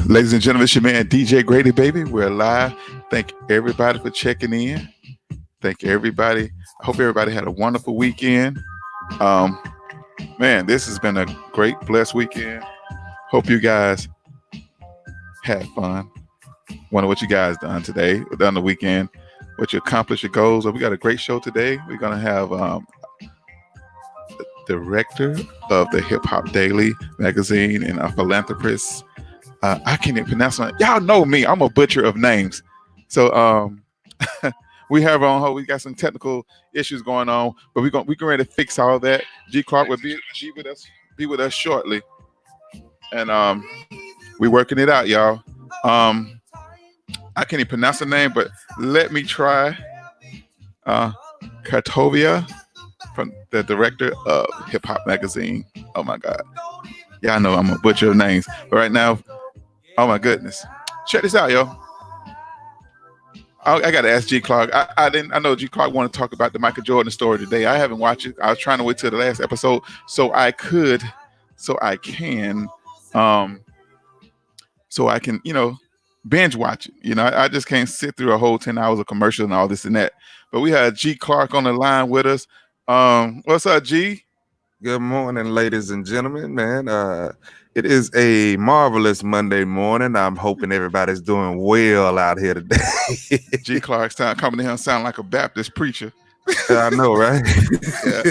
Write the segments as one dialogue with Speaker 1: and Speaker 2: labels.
Speaker 1: Ladies and gentlemen, it's your man DJ Grady, baby. We're live. Thank everybody for checking in. Thank everybody. I hope everybody had a wonderful weekend. Um, Man, this has been a great, blessed weekend. Hope you guys had fun. Wonder what you guys done today, done the weekend, what you accomplished, your goals. We got a great show today. We're gonna have the director of the Hip Hop Daily magazine and a philanthropist. I can't even pronounce it. Y'all know me. I'm a butcher of names. So we have on hold. We got some technical issues going on, but we can ready to fix all that. G Clark will be with us shortly, and we working it out, y'all. I can't even pronounce the name, but let me try. Kartovia, from the director of Hip Hop Magazine. Oh my God, yeah, I know I'm a butcher of names, but right now, oh my goodness, check this out, yo. I got to ask G Clark. I know G Clark wanted to talk about the Michael Jordan story today. I haven't watched it. I was trying to wait till the last episode so I um, can, binge watch it. I just can't sit through a whole 10 hours of commercial and all this and that. But we had G Clark on the line with us. What's up, G?
Speaker 2: Good morning, ladies and gentlemen, man. It is a marvelous Monday morning. I'm hoping everybody's doing well out here today.
Speaker 1: G Clark's coming in here and sound like a Baptist preacher.
Speaker 2: I know, right?
Speaker 1: Yeah.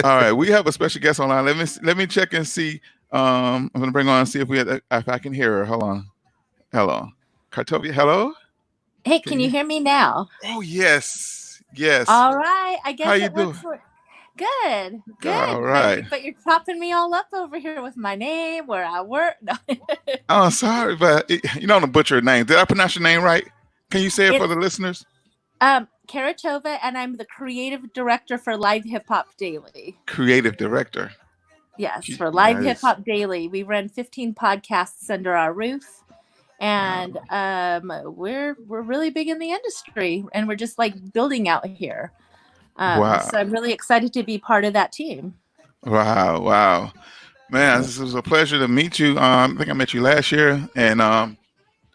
Speaker 1: All right, we have a special guest online. Let me check and see. I'm gonna bring on and see if I can hear her. Hold on. Hello, Kartovia. Hello.
Speaker 3: Hey, can you hear me now?
Speaker 1: Oh yes.
Speaker 3: All right. I guess
Speaker 1: How you
Speaker 3: it
Speaker 1: doing?
Speaker 3: works for. Good.
Speaker 1: All right.
Speaker 3: But you're chopping me all up over here with my name, where I work. No.
Speaker 1: Oh, sorry, but I'm a butcher of names. Did I pronounce your name right? Can you say it for the listeners?
Speaker 3: Karatova, and I'm the creative director for Live Hip Hop Daily.
Speaker 1: Creative director.
Speaker 3: Yes, for Live Hip Hop Daily. We run 15 podcasts under our roof. And we're really big in the industry, and we're just like building out here.
Speaker 1: Wow.
Speaker 3: So I'm really excited to be part of that team.
Speaker 1: Wow. Man, this was a pleasure to meet you. I think I met you last year, and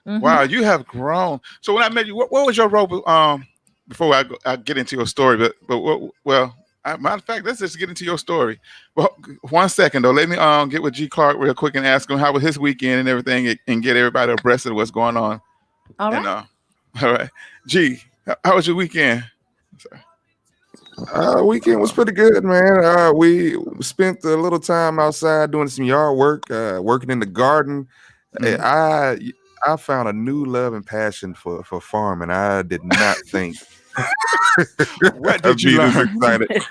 Speaker 1: wow, you have grown. So when I met you, what was your role? Before I get into your story, matter of fact, let's just get into your story. Well, 1 second though, let me get with G Clark real quick and ask him how was his weekend and everything, and get everybody abreast of what's going on.
Speaker 3: All right.
Speaker 1: All right, G, how was your weekend?
Speaker 2: Sorry. Weekend was pretty good, man. We spent a little time outside doing some yard work, working in the garden. Mm-hmm. I found a new love and passion for farming. I did not think.
Speaker 1: What did you learn?
Speaker 2: Excited.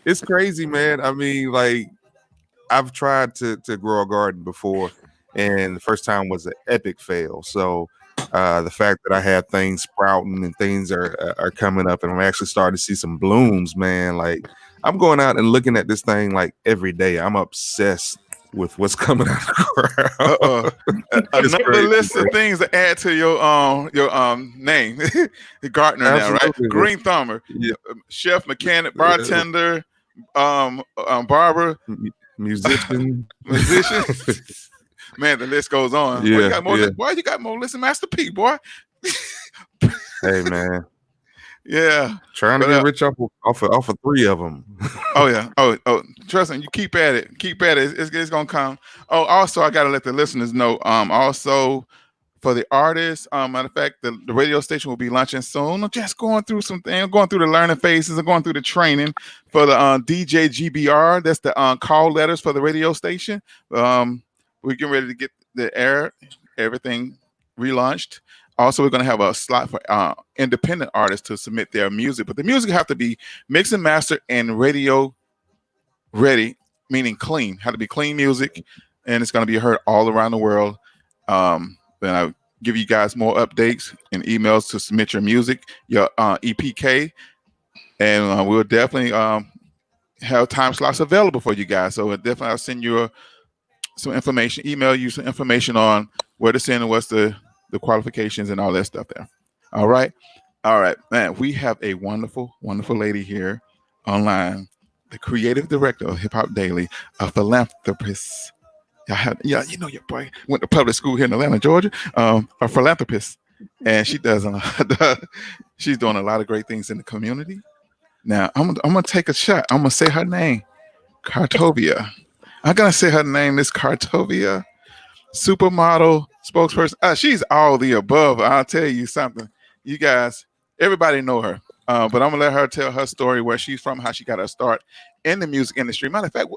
Speaker 2: It's crazy, man. I mean, like, I've tried to grow a garden before, and the first time was an epic fail. So the fact that I have things sprouting and things are coming up, and I'm actually starting to see some blooms, man. Like, I'm going out and looking at this thing like every day. I'm obsessed with what's coming out of the ground.
Speaker 1: Another list of things to add to your name. The gardener. Absolutely. Now, right? Green thumber, chef, mechanic, bartender, barber,
Speaker 2: musician.
Speaker 1: Man, the list goes on.
Speaker 2: Yeah,
Speaker 1: you got more lists than Master P, boy.
Speaker 2: Hey, man.
Speaker 1: Yeah,
Speaker 2: trying to get rich off of 3 of them.
Speaker 1: Oh yeah. Oh, trust me. You keep at it. It's gonna come. Oh, also, I gotta let the listeners know. Also, for the artists, matter of fact, the radio station will be launching soon. I'm just going through some things, going through the learning phases, and going through the training for the DJ GBR. That's the call letters for the radio station. We're getting ready to get the air, everything relaunched. Also, we're going to have a slot for independent artists to submit their music, but the music have to be mixed and mastered and radio ready, meaning clean. Have to be clean music, and it's going to be heard all around the world. Then I'll give you guys more updates and emails to submit your music, your EPK, and we'll definitely have time slots available for you guys. So I'll send you some information, email you some information on where to send and what's the qualifications and all that stuff there. All right, man. We have a wonderful lady here online. the creative director of Hip Hop Daily, a philanthropist. Yeah, you know your boy went to public school here in Atlanta, Georgia. A philanthropist, and she does she's doing a lot of great things in the community. Now I'm gonna take a shot. I'm gonna say her name, Cartovia. I'm gonna say her name is Cartovia, supermodel spokesperson. She's all the above. I'll tell you something. You guys, everybody know her. But I'm gonna let her tell her story, where she's from, how she got her start in the music industry. Matter of fact,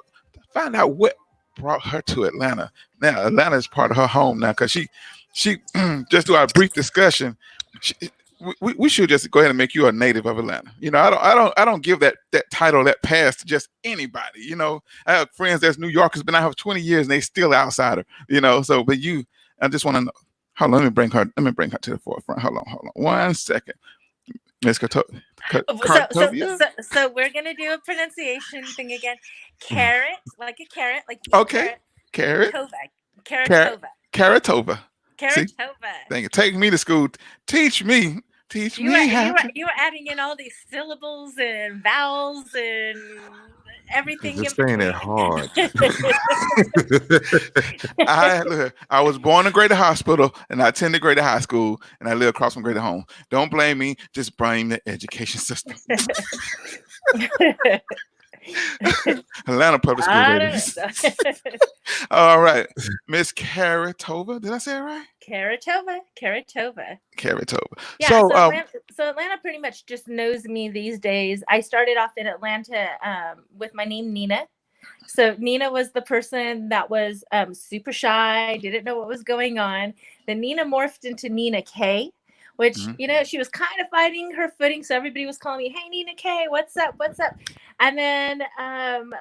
Speaker 1: find out what brought her to Atlanta. Now, Atlanta is part of her home now, because she just through our brief discussion, she, we should just go ahead and make you a native of Atlanta. You know, I don't give that title, that pass, to just anybody. You know, I have friends that's New Yorkers, been out here for 20 years and they still outsider. You know, so but you, I just want to know. Hold on, let me bring her to the forefront. Hold on, 1 second, Miss Cartovia.
Speaker 3: So we're gonna do a pronunciation thing again. Carrot, like a carrot, like
Speaker 1: Okay, carrot,
Speaker 3: Tova, Caratova,
Speaker 1: Caratova. See,
Speaker 3: Caratova.
Speaker 1: thank you. Take me to school. Teach me.
Speaker 3: You were adding in all these syllables and vowels and everything
Speaker 2: Just
Speaker 3: in
Speaker 2: saying
Speaker 3: between.
Speaker 2: that hard.
Speaker 1: I was born in Grady Hospital, and I attended Grady High School, and I live across from Grady Home. Don't blame me. Just blame the education system. Atlanta Public School babies. All right, Miss Caratova. Did I say it right?
Speaker 3: Caratova. Yeah.
Speaker 1: So,
Speaker 3: Atlanta pretty much just knows me these days. I started off in Atlanta with my name Nina. So Nina was the person that was super shy, didn't know what was going on. Then Nina morphed into Nina K, which, you know, she was kind of finding her footing. So everybody was calling me, hey, Nina K, what's up? And then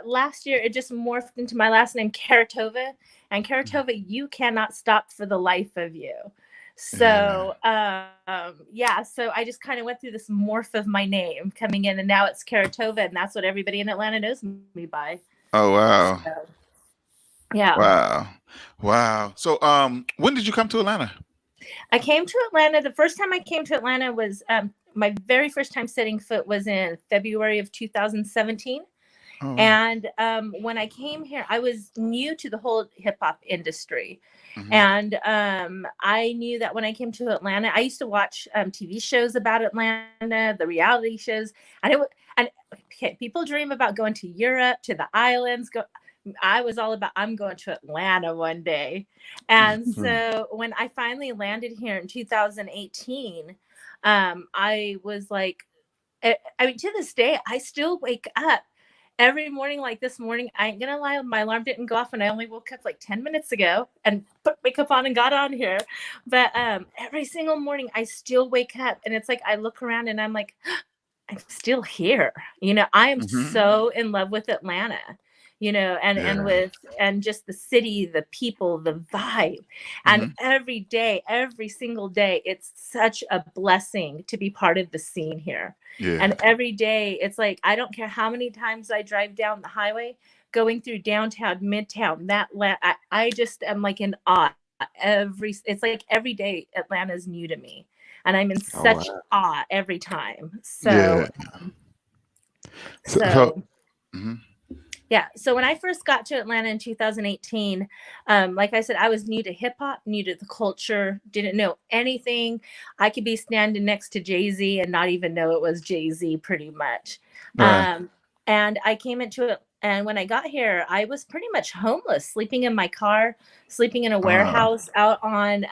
Speaker 3: last year, it just morphed into my last name, Caratova. And Caratova, you cannot stop for the life of you. So, so I just kind of went through this morph of my name coming in, and now it's Caratova, and that's what everybody in Atlanta knows me by.
Speaker 1: Oh, wow.
Speaker 3: So, yeah.
Speaker 1: Wow. So, when did you come to Atlanta?
Speaker 3: I came to Atlanta. The first time I came to Atlanta was my very first time setting foot was in February of 2017. Oh. And when I came here, I was new to the whole hip hop industry. Mm-hmm. And I knew that when I came to Atlanta, I used to watch TV shows about Atlanta, the reality shows. And people dream about going to Europe, to the islands. I was all about, I'm going to Atlanta one day. And so when I finally landed here in 2018, I was like, I mean, to this day, I still wake up every morning. Like this morning, I ain't gonna lie, my alarm didn't go off and I only woke up like 10 minutes ago and put makeup on and got on here. But every single morning I still wake up and it's like I look around and I'm like, I'm still here. You know, I am so in love with Atlanta, you know, and just the city, the people, the vibe. And every single day, it's such a blessing to be part of the scene here. Yeah. And every day, it's like, I don't care how many times I drive down the highway, going through downtown, midtown, I just am like in awe. It's like every day Atlanta's new to me. And I'm in such awe every time. So, So when I first got to Atlanta in 2018, like I said, I was new to hip hop, new to the culture, didn't know anything. I could be standing next to Jay-Z and not even know it was Jay-Z pretty much. Right. And I came into it. And when I got here, I was pretty much homeless, sleeping in my car, sleeping in a warehouse out on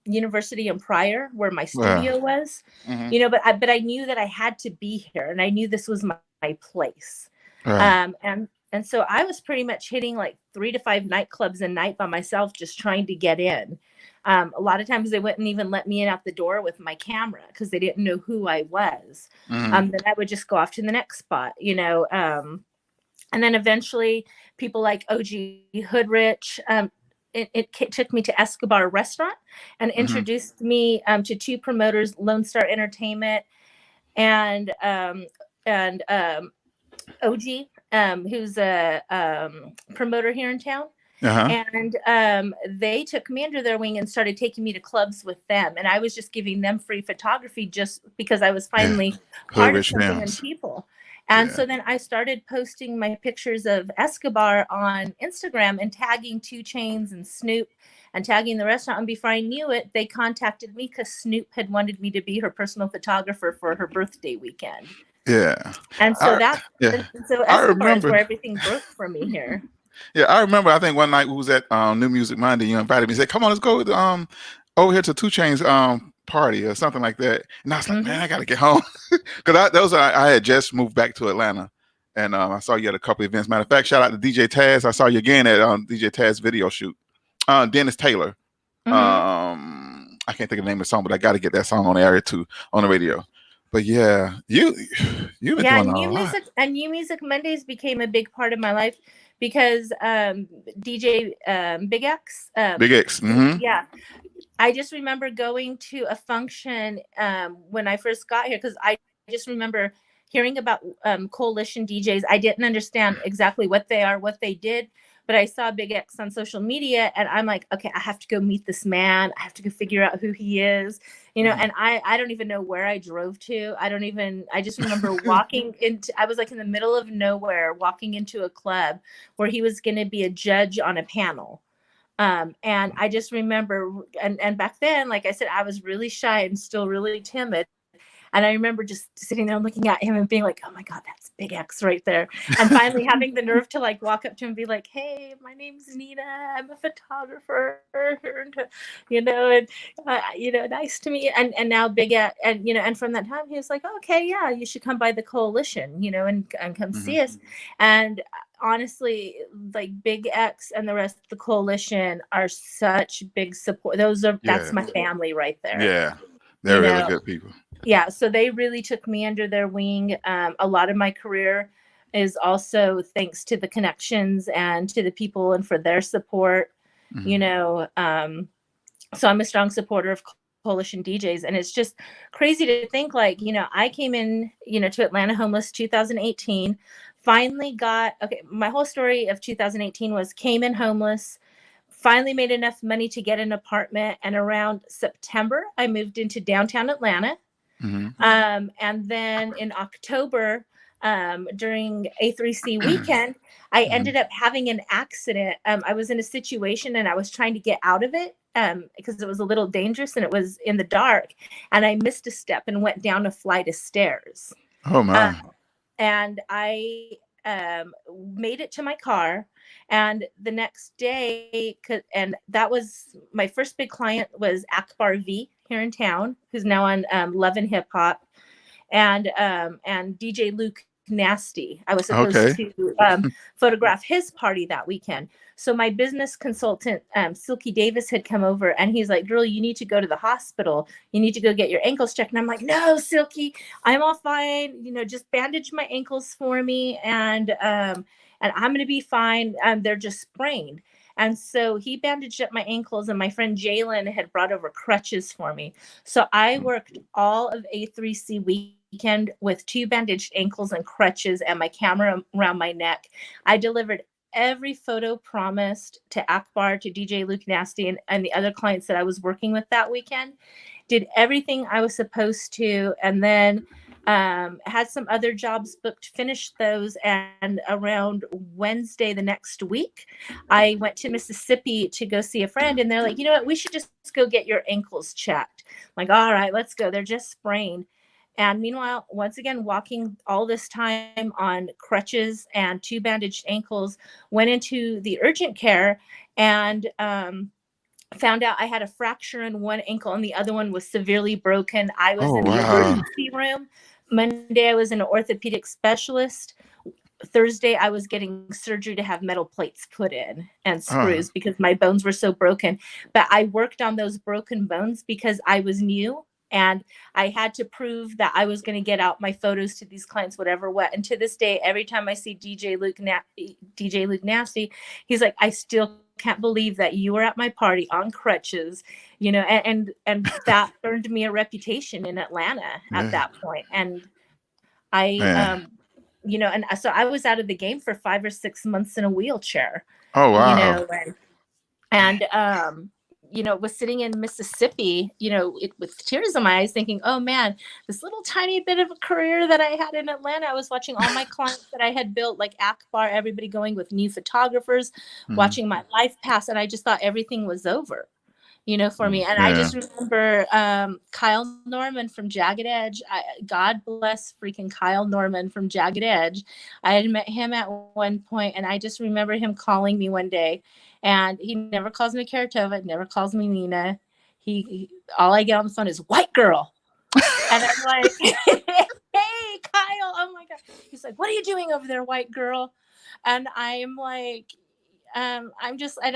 Speaker 3: University and Pryor, where my studio was. Mm-hmm. You know, but I knew that I had to be here, and I knew this was my place. Right. And so I was pretty much hitting like 3 to 5 nightclubs a night by myself, just trying to get in. A lot of times they wouldn't even let me in out the door with my camera because they didn't know who I was. Mm-hmm. Then I would just go off to the next spot, you know. And then eventually people like OG Hoodrich, it took me to Escobar Restaurant and introduced me to 2 promoters, Lone Star Entertainment and OG, who's a promoter here in town. Uh-huh. And they took me under their wing and started taking me to clubs with them. And I was just giving them free photography just because I was finally part of something in people. And
Speaker 1: Yeah.
Speaker 3: so then I started posting my pictures of Escobar on Instagram and tagging 2 Chainz and Snoop and tagging the restaurant. And before I knew it, they contacted me because Snoop had wanted me to be her personal photographer for her birthday weekend.
Speaker 1: Yeah.
Speaker 3: And so
Speaker 1: I,
Speaker 3: that's
Speaker 1: yeah.
Speaker 3: and so
Speaker 1: I
Speaker 3: Escobar is
Speaker 1: remember.
Speaker 3: where everything broke for me here.
Speaker 1: Yeah, I remember. I think one night we was at New Music Monday. You invited me. Said, "Come on, let's go over here to Two Chain's party or something like that." And I was like, "Man, I gotta get home," because I had just moved back to Atlanta, and I saw you at a couple of events. Matter of fact, shout out to DJ Taz. I saw you again at DJ Taz video shoot. Dennis Taylor. I can't think of the name of the song, but I got to get that song on the area too on the radio. But yeah, you've been
Speaker 3: Yeah,
Speaker 1: doing a lot.
Speaker 3: New Music Mondays became a big part of my life because DJ Big X.
Speaker 1: Big X. Mm-hmm.
Speaker 3: Yeah, I just remember going to a function when I first got here because I just remember hearing about coalition DJs. I didn't understand exactly what they are, what they did, but I saw Big X on social media and I'm like, okay, I have to go meet this man. I have to go figure out who he is, and I don't even know where I drove to. I just remember I was like in the middle of nowhere, walking into a club where he was going to be a judge on a panel. And I just remember, and back then, like I said, I was really shy and still really timid. And I remember just sitting there and looking at him and being like, oh my God, that's Big X right there. And finally having the nerve to like walk up to him and be like, hey, my name's Nina. I'm a photographer, nice to meet you. And now Big X, and from that time, he was like, okay, yeah, you should come by the coalition, and come see us. And honestly, like Big X and the rest of the coalition are such big support. That's my family right there.
Speaker 1: Yeah. They're really good people.
Speaker 3: Yeah, so they really took me under their wing. A lot of my career is also thanks to the connections and to the people and for their support. So I'm a strong supporter of coalition DJs, and it's just crazy to think like, I came in, to Atlanta homeless 2018, finally my whole story of 2018 was came in homeless, finally made enough money to get an apartment, and around September I moved into downtown Atlanta. And then in October, during A3C weekend, I ended up having an accident. I was in a situation and I was trying to get out of it because it was a little dangerous and it was in the dark. And I missed a step and went down a flight of stairs.
Speaker 1: Oh my!
Speaker 3: And I made it to my car. And the next day, and that was my first big client was Akbar V here in town, who's now on Love and Hip Hop, and DJ Luke Nasty. I was supposed to photograph his party that weekend. So my business consultant, Silky Davis, had come over and he's like, girl, you need to go to the hospital. You need to go get your ankles checked. And I'm like, no, Silky, I'm all fine. Just bandage my ankles for me. And I'm going to be fine. They're just sprained. And so he bandaged up my ankles, and my friend Jalen had brought over crutches for me. So I worked all of A3C weekend with 2 bandaged ankles and crutches and my camera around my neck. I delivered every photo promised to Akbar, to DJ Luke Nasty, and the other clients that I was working with that weekend. Did everything I was supposed to, and then had some other jobs booked, finished those, and around Wednesday the next week, I went to Mississippi to go see a friend, and they're like, you know what, we should just go get your ankles checked. I'm like, all right, let's go. They're just sprained. And meanwhile, once again, walking all this time on crutches and 2 bandaged ankles, went into the urgent care and found out I had a fracture in one ankle and the other one was severely broken. I was in the emergency room. Monday, I was an orthopedic specialist. Thursday, I was getting surgery to have metal plates put in and screws because my bones were so broken. But I worked on those broken bones because I was new. And I had to prove that I was going to get out my photos to these clients, whatever what. And to this day, every time I see DJ Luke Nasty, he's like, I still can't believe that you were at my party on crutches, and that earned me a reputation in Atlanta at that point. And I, and so I was out of the game for 5 or 6 months in a wheelchair.
Speaker 1: Oh wow!
Speaker 3: was sitting in Mississippi, with tears in my eyes, thinking, oh man, this little tiny bit of a career that I had in Atlanta. I was watching all my clients that I had built, like Akbar, everybody going with new photographers,
Speaker 1: Mm.
Speaker 3: watching my life pass. And I just thought everything was over, for me. And I
Speaker 1: Yeah.
Speaker 3: just remember Kyle Norman from Jagged Edge. God bless freaking Kyle Norman from Jagged Edge. I had met him at one point, and I just remember him calling me one day, and he never calls me Karatova, never calls me Nina. He all I get on the phone is white girl, and I'm like, hey Kyle, oh my god. He's like, what are you doing over there, white girl? And I'm like, and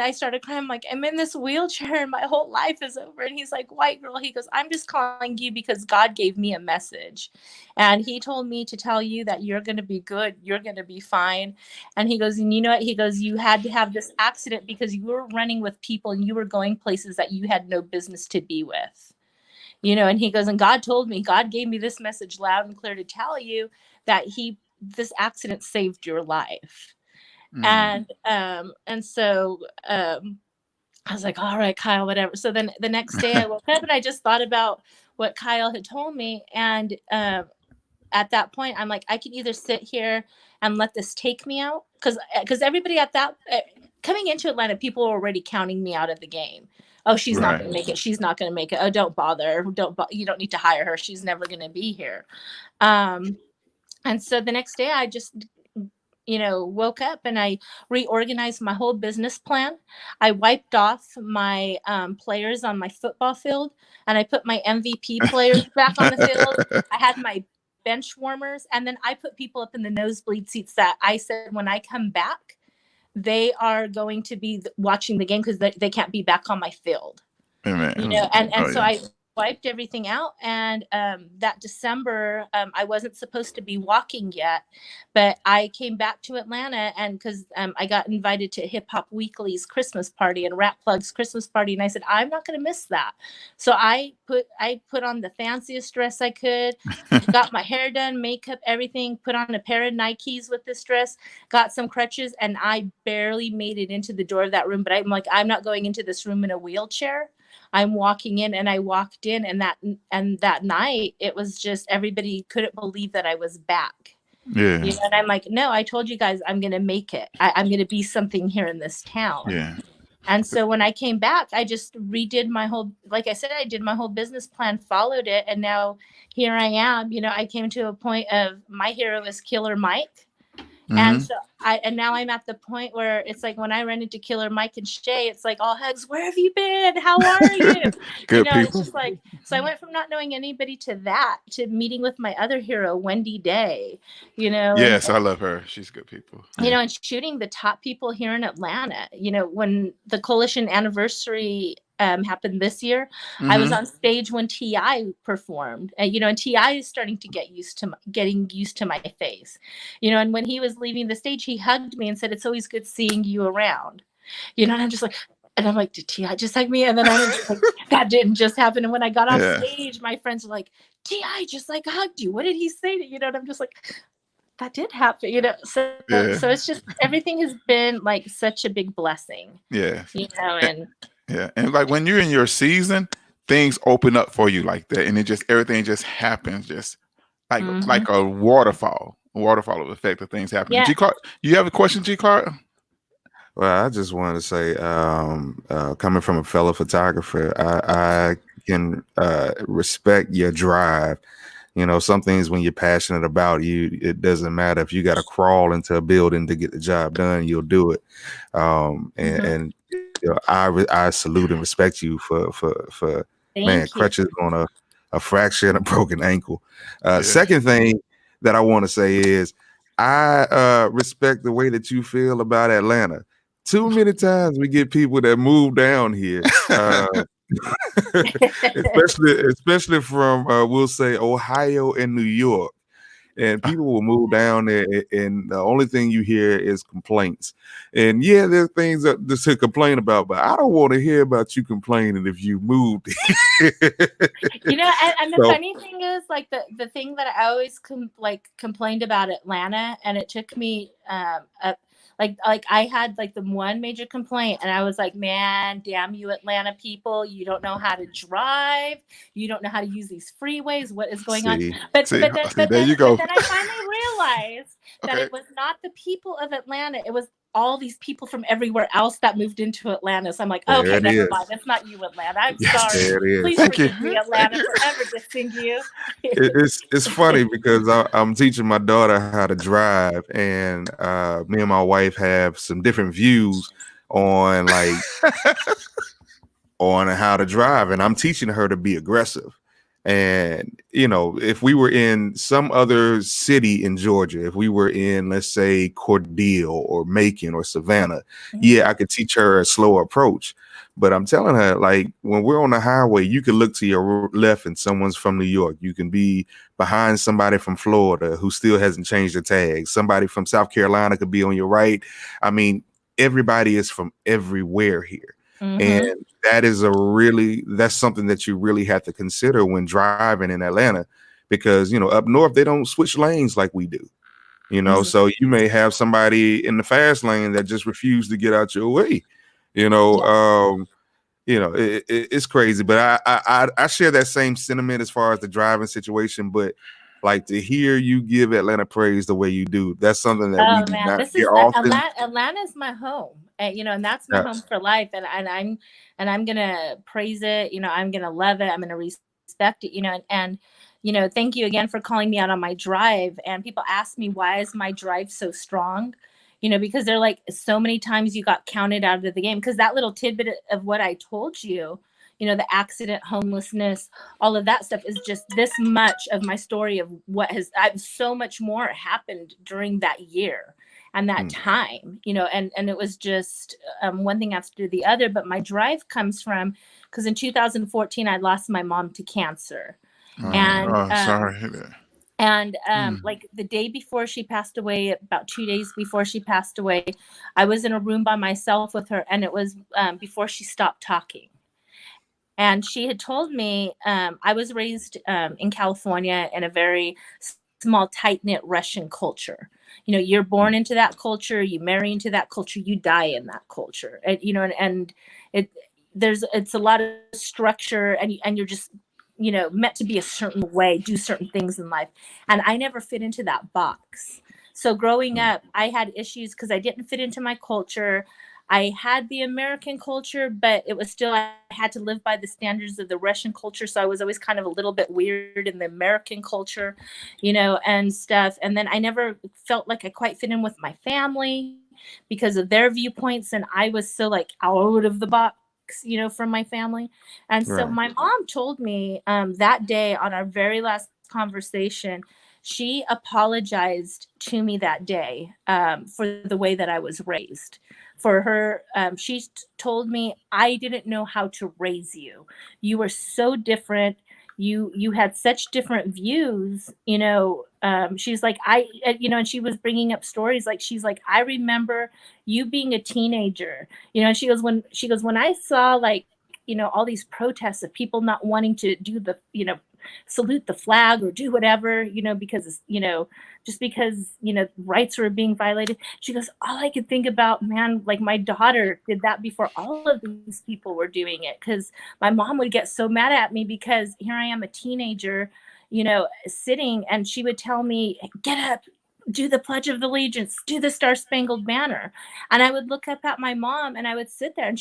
Speaker 3: I started crying. I'm like, I'm in this wheelchair and my whole life is over. And he's like, white girl. He goes, I'm just calling you because God gave me a message. And he told me to tell you that you're going to be good. You're going to be fine. And he goes, and you know what? He goes, you had to have this accident because you were running with people and you were going places that you had no business to be with. And he goes, and God gave me this message loud and clear to tell you that this accident saved your life.
Speaker 1: Mm.
Speaker 3: And so I was like, all right, Kyle, whatever. So then the next day I woke up and I just thought about what Kyle had told me. And at that point, I'm like, I can either sit here and let this take me out. Because everybody coming into Atlanta, people were already counting me out of the game. Oh, she's not
Speaker 1: Right.
Speaker 3: going to make it. She's not going to make it. Oh, don't bother. You don't need to hire her. She's never going to be here. And so the next day I just woke up and I reorganized my whole business plan. I wiped off my players on my football field and I put my MVP players back on the field. I had my bench warmers, and then I put people up in the nosebleed seats that I said, when I come back, they are going to be watching the game because they can't be back on my field.
Speaker 1: Amen.
Speaker 3: And
Speaker 1: Oh
Speaker 3: so
Speaker 1: yeah.
Speaker 3: I wiped everything out. And that December, I wasn't supposed to be walking yet, but I came back to Atlanta, and because I got invited to Hip Hop Weekly's Christmas party and Rap Plug's Christmas party, and I said, I'm not going to miss that. So I put on the fanciest dress I could, got my hair done, makeup, everything, put on a pair of Nikes with this dress, got some crutches, and I barely made it into the door of that room. But I'm like, I'm not going into this room in a wheelchair. I'm walking in, and I walked in, and that night it was just, everybody couldn't believe that I was back.
Speaker 1: Yeah.
Speaker 3: And I'm like, no, I told you guys I'm going to make it. I'm going to be something here in this town.
Speaker 1: Yeah.
Speaker 3: And so when I came back, I just redid my whole, like I said, I did my whole business plan, followed it. And now here I am. I came to a point of my hero is Killer Mike. And
Speaker 1: Mm-hmm.
Speaker 3: so now I'm at the point where it's like when I run into Killer Mike and Shay, it's like all hugs. Where have you been? How are you?
Speaker 1: Good
Speaker 3: And it's
Speaker 1: people.
Speaker 3: just like, so I went from not knowing anybody to that, to meeting with my other hero, Wendy Day, and
Speaker 1: Yes, I love her. She's good people. Yeah.
Speaker 3: and shooting the top people here in Atlanta. When the Coalition anniversary happened this year, I was
Speaker 1: Mm-hmm.
Speaker 3: on stage when T.I. performed, and T.I. is starting to getting used to my face, and when he was leaving the stage, he hugged me and said, it's always good seeing you around, and I'm just like, and I'm like, did T.I. just hug me? And then I'm just like, that didn't just happen. And when I got off
Speaker 1: Yeah.
Speaker 3: stage, my friends were like, T.I. just like hugged you. What did he say to you? And I'm just like, that did happen.
Speaker 1: Yeah.
Speaker 3: So it's just, everything has been like such a big blessing,
Speaker 1: Yeah.
Speaker 3: and
Speaker 1: Yeah. And like when you're in your season, things open up for you like that. And everything just happens, just like a waterfall of effect of things happening.
Speaker 3: yeah.
Speaker 1: G Clark, you have a question, G Clark?
Speaker 2: Well, I just wanted to say, coming from a fellow photographer, I can respect your drive. Some things when you're passionate about, it doesn't matter if you got to crawl into a building to get the job done, you'll do it. And I salute and respect you for man,
Speaker 3: Thank you.
Speaker 2: crutches on a fracture and a broken ankle.
Speaker 1: Yeah.
Speaker 2: Second thing that I want to say is I respect the way that you feel about Atlanta. Too many times we get people that move down here, especially from we'll say Ohio and New York, and people will move down there, and the only thing you hear is complaints. And yeah, there's things to complain about, but I don't want to hear about you complaining if you moved.
Speaker 3: And the
Speaker 2: So-
Speaker 3: funny thing is, like, the thing that I always complained about Atlanta, and it took me Like I had like the one major complaint, and I was like, man, damn you Atlanta people, you don't know how to drive, you don't know how to use these freeways, what is going on?
Speaker 2: See,
Speaker 3: but
Speaker 1: See,
Speaker 3: but then
Speaker 1: see,
Speaker 3: but
Speaker 1: there
Speaker 3: then
Speaker 1: you
Speaker 3: but
Speaker 1: go.
Speaker 3: then I finally realized that
Speaker 1: Okay.
Speaker 3: it was not the people of Atlanta, it was all these people from everywhere else that moved into Atlanta. So I'm like,
Speaker 2: there
Speaker 3: okay,
Speaker 2: it
Speaker 3: never mind,
Speaker 2: is.
Speaker 3: it's not you Atlanta, I'm
Speaker 1: Yes.
Speaker 3: sorry,
Speaker 2: There it
Speaker 3: please
Speaker 2: is.
Speaker 1: Thank you.
Speaker 3: forgive me
Speaker 1: Thank
Speaker 3: Atlanta
Speaker 1: you.
Speaker 3: for ever dissing you.
Speaker 2: It's funny because I'm teaching my daughter how to drive, and me and my wife have some different views on on how to drive, and I'm teaching her to be aggressive. And if we were in some other city in Georgia, if we were in, let's say, Cordele or Macon or Savannah, yeah, I could teach her a slower approach. But I'm telling her, like, when we're on the highway, you can look to your left and someone's from New York. You can be behind somebody from Florida who still hasn't changed their tags. Somebody from South Carolina could be on your right. I mean, everybody is from everywhere here. And
Speaker 3: Mm-hmm.
Speaker 2: that's something that you really have to consider when driving in Atlanta, because up north they don't switch lanes like we do. So you may have somebody in the fast lane that just refused to get out your way. you know
Speaker 3: Yeah.
Speaker 2: um it's crazy, but I share that same sentiment as far as the driving situation. But like, to hear you give Atlanta praise the way you do, that's something that we
Speaker 3: Oh
Speaker 2: do
Speaker 3: man,
Speaker 2: not
Speaker 3: this
Speaker 2: hear
Speaker 3: is
Speaker 2: often.
Speaker 3: Atlanta. Atlanta's my home, and and that's my home
Speaker 2: Yes.
Speaker 3: for life. And I'm gonna praise it. I'm gonna love it. I'm gonna respect it. And thank you again for calling me out on my drive. And people ask me, why is my drive so strong? Because they're like, so many times you got counted out of the game. Because that little tidbit of what I told you, the accident, homelessness, all of that stuff is just this much of my story of what has so much more happened during that year and that
Speaker 2: Mm.
Speaker 3: time. And it was just one thing after the other. But my drive comes from, because in 2014 I lost my mom to cancer. and
Speaker 1: Oh, sorry. to hear that.
Speaker 3: and
Speaker 1: Hmm.
Speaker 3: like the day before she passed away, about 2 days before she passed away, I was in a room by myself with her, and it was before she stopped talking. And she had told me, I was raised in California in a very small, tight knit Russian culture. You're born into that culture, you marry into that culture, you die in that culture. And it it's a lot of structure, and you're just meant to be a certain way, do certain things in life. And I never fit into that box. So growing
Speaker 2: Mm.
Speaker 3: up, I had issues because I didn't fit into my culture. I had the American culture, but it was still, I had to live by the standards of the Russian culture. So I was always kind of a little bit weird in the American culture, and stuff. And then I never felt like I quite fit in with my family because of their viewpoints. And I was so like out of the box, from my family. And so
Speaker 2: Right.
Speaker 3: my mom told me that day on our very last conversation, she apologized to me that day for the way that I was raised. For her, she told me, I didn't know how to raise you. You were so different. You had such different views. She's like, and she was bringing up stories, like she's like, I remember you being a teenager. And she goes, when I saw, like, all these protests of people not wanting to do the, salute the flag or do whatever, because, just because, rights were being violated. She goes, all I could think about, man, like my daughter did that before all of these people were doing it. Because my mom would get so mad at me because here I am, a teenager, sitting, and she would tell me, get up, do the Pledge of Allegiance, do the Star Spangled Banner. And I would look up at my mom and I would sit there, and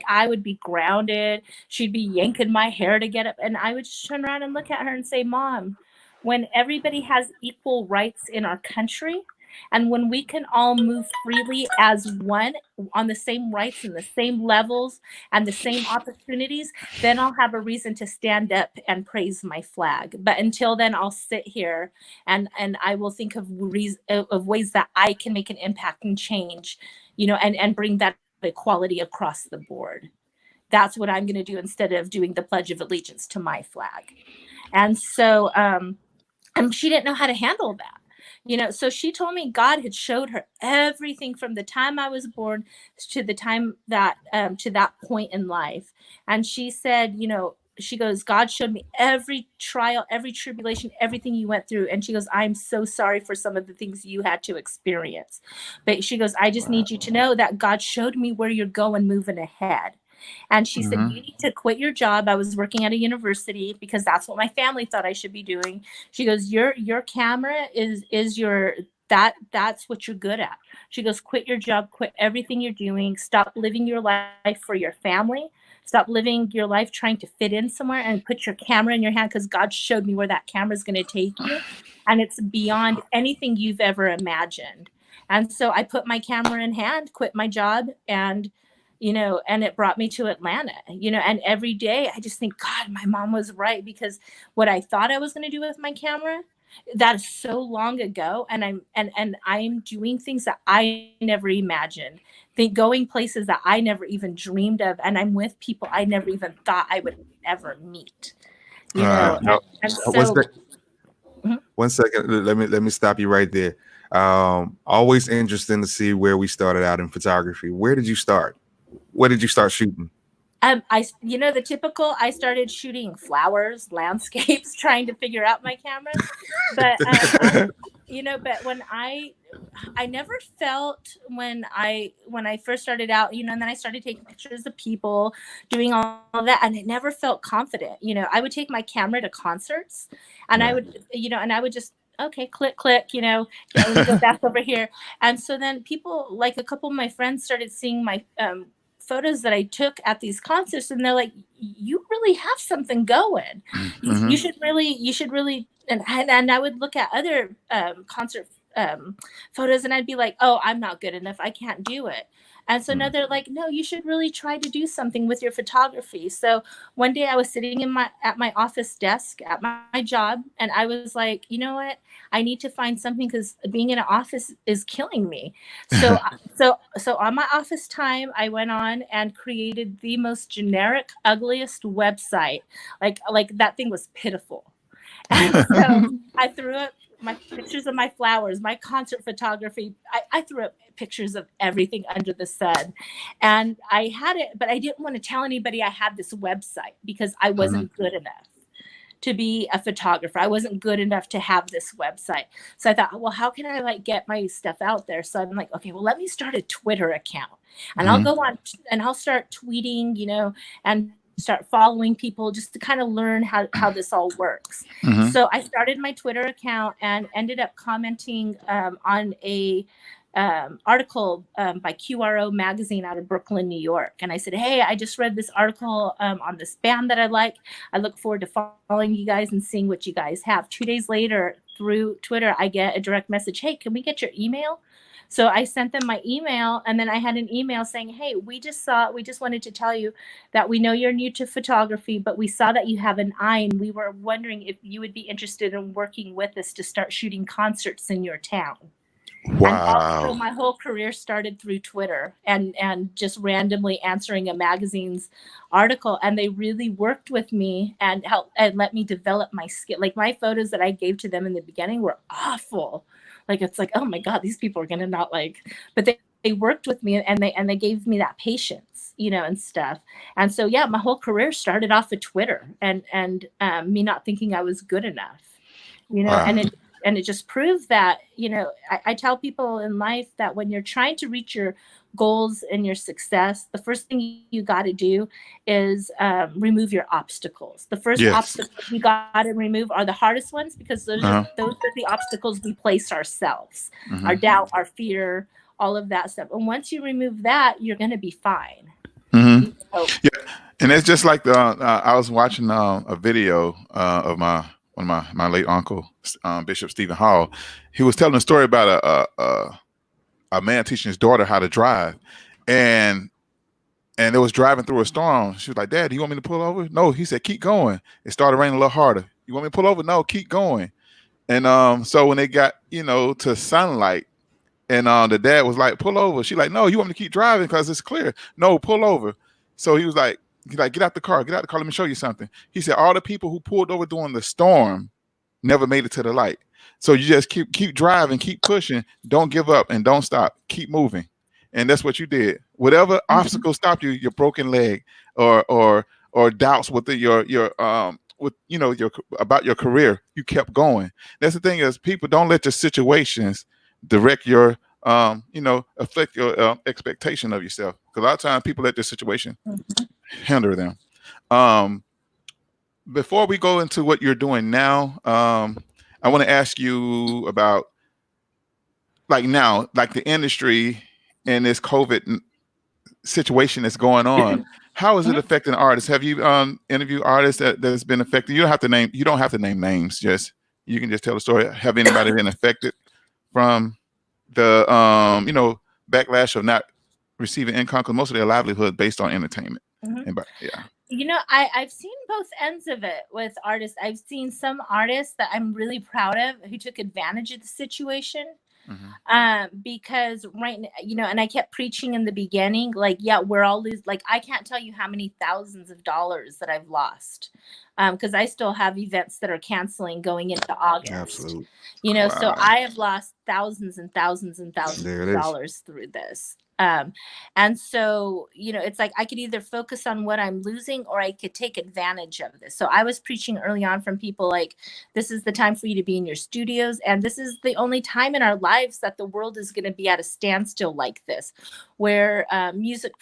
Speaker 3: I would be grounded. She'd be yanking my hair to get up. And I would just turn around and look at her and say, Mom, when everybody has equal rights in our country, and when we can all move freely as one on the same rights and the same levels and the same opportunities, then I'll have a reason to stand up and praise my flag. But until then, I'll sit here and I will think of ways that I can make an impact and change, and bring that equality across the board. That's what I'm going to do instead of doing the Pledge of Allegiance to my flag. And so, and she didn't know how to handle that. So she told me God had showed her everything from the time I was born to the time that to that point in life. And she said, she goes, God showed me every trial, every tribulation, everything you went through. And she goes, I'm so sorry for some of the things you had to experience. But she goes, I just need you to know that God showed me where you're going, moving ahead. And she said, you need to quit your job. I was working at a university because that's what my family thought I should be doing. She goes, your camera is your that's what you're good at. She goes, quit your job, quit everything you're doing, stop living your life for your family, stop living your life trying to fit in somewhere, and put your camera in your hand, because God showed me where that camera is going to take you. And it's beyond anything you've ever imagined. And so I put my camera in hand, quit my job, and and it brought me to Atlanta, and every day I just think, God, my mom was right, because what I thought I was going to do with my camera, that is so long ago. And I'm doing things that I never imagined, going places that I never even dreamed of. And I'm with people I never even thought I would ever meet,
Speaker 2: No,
Speaker 3: and
Speaker 2: one
Speaker 3: so.
Speaker 2: sec-
Speaker 3: Mhm.
Speaker 2: 1 second. Let me stop you right there. Always interesting to see where we started out in photography. Where did you start? Where did you start shooting?
Speaker 3: The typical, I started shooting flowers, landscapes, trying to figure out my cameras. But but when I never felt, when I first started out, and then I started taking pictures of people, doing all that, and it never felt confident. I would take my camera to concerts, and I
Speaker 2: Right.
Speaker 3: would, and I would just, okay, click, click, yeah, let me go back over here. And so then people, like a couple of my friends, started seeing my photos that I took at these concerts, and they're like, "You really have something going. You should really." And I would look at other concert photos, and I'd be like, "Oh, I'm not good enough. I can't do it." And so now they're like, "No, you should really try to do something with your photography." So one day I was sitting at my office desk at my job, and I was like, you know what? I need to find something, because being in an office is killing me. So so on my office time, I went on and created the most generic, ugliest website. Like that thing was pitiful. And so I threw up my pictures of my flowers, my concert photography. I threw up pictures of everything under the sun. And I had it, but I didn't want to tell anybody I had this website, because I wasn't good enough to be a photographer. I wasn't good enough to have this website. So I thought, well, how can I get my stuff out there? So I'm like, okay, well, let me start a Twitter account, and I'll go on and I'll start tweeting, and start following people, just to kind of learn how this all works. So I started my Twitter account and ended up commenting on a article by QRO magazine out of Brooklyn, New York. And I said, hey, I just read this article on this band that I like. I look forward to following you guys and seeing what you guys have. 2 days later, through Twitter, I get a direct message. Hey, can we get your email? So I sent them my email, and then I had an email saying, hey, we just wanted to tell you that we know you're new to photography, but we saw that you have an eye, and we were wondering if you would be interested in working with us to start shooting concerts in your town. And also,
Speaker 1: Wow.
Speaker 3: my whole career started through Twitter and just randomly answering a magazine's article. And they really worked with me and helped and let me develop my skill. Like, my photos that I gave to them in the beginning were awful. Like, it's like, oh my God, these people are gonna not like. But they worked with me, and they gave me that patience, and stuff. And so yeah, my whole career started off with Twitter, and me not thinking I was good enough,
Speaker 1: Wow.
Speaker 3: and it just proved that, I tell people in life that when you're trying to reach your goals and your success, the first thing you got to do is remove your obstacles. The first
Speaker 1: Yes.
Speaker 3: obstacles we got to remove are the hardest ones, because those are the obstacles we place ourselves, our doubt, our fear, all of that stuff. And once you remove that, you're going to be fine.
Speaker 1: Yeah, and it's just like the I was watching a video of one of my late uncle, Bishop Stephen Hall. He was telling a story about a man teaching his daughter how to drive, and it was driving through a storm. She was like, "Dad, do you want me to pull over?" No, he said, "Keep going." It started raining a little harder. "You want me to pull over?" No, keep going. And so when they got to sunlight, and the dad was like, "Pull over." She like, "No, you want me to keep driving because it's clear." "No, pull over." So he was like, "Get out the car. Get out the car. Let me show you something." He said, "All the people who pulled over during the storm never made it to the light. So you just keep driving, keep pushing. Don't give up and don't stop. Keep moving." And that's what you did. Whatever obstacle stopped you, your broken leg, or or doubts with with your about your career, you kept going. That's the thing is people don't let your situations direct your affect your expectation of yourself. Because a lot of times people let their situation hinder them. Um, Before we go into what you're doing now, I want to ask you about like now, like the industry and this COVID situation that's going on. How is it affecting artists? Have you interviewed artists that's been affected? You don't have to name. You don't have to name names. Just you can just tell the story. Have anybody been affected from the backlash of not receiving income? Because most of their livelihood based on entertainment. Yeah.
Speaker 3: I've seen both ends of it with artists. I've seen some artists that I'm really proud of who took advantage of the situation. Because right now, and I kept preaching in the beginning, like, yeah, we're all like, I can't tell you how many thousands of dollars that I've lost. Because I still have events that are canceling going into August.
Speaker 2: Absolutely.
Speaker 3: Wow. So I have lost thousands and thousands and thousands of dollars through this. And so, it's like I could either focus on what I'm losing or I could take advantage of this. So I was preaching early on from people like, this is the time for you to be in your studios. And this is the only time in our lives that the world is going to be at a standstill like this, where not music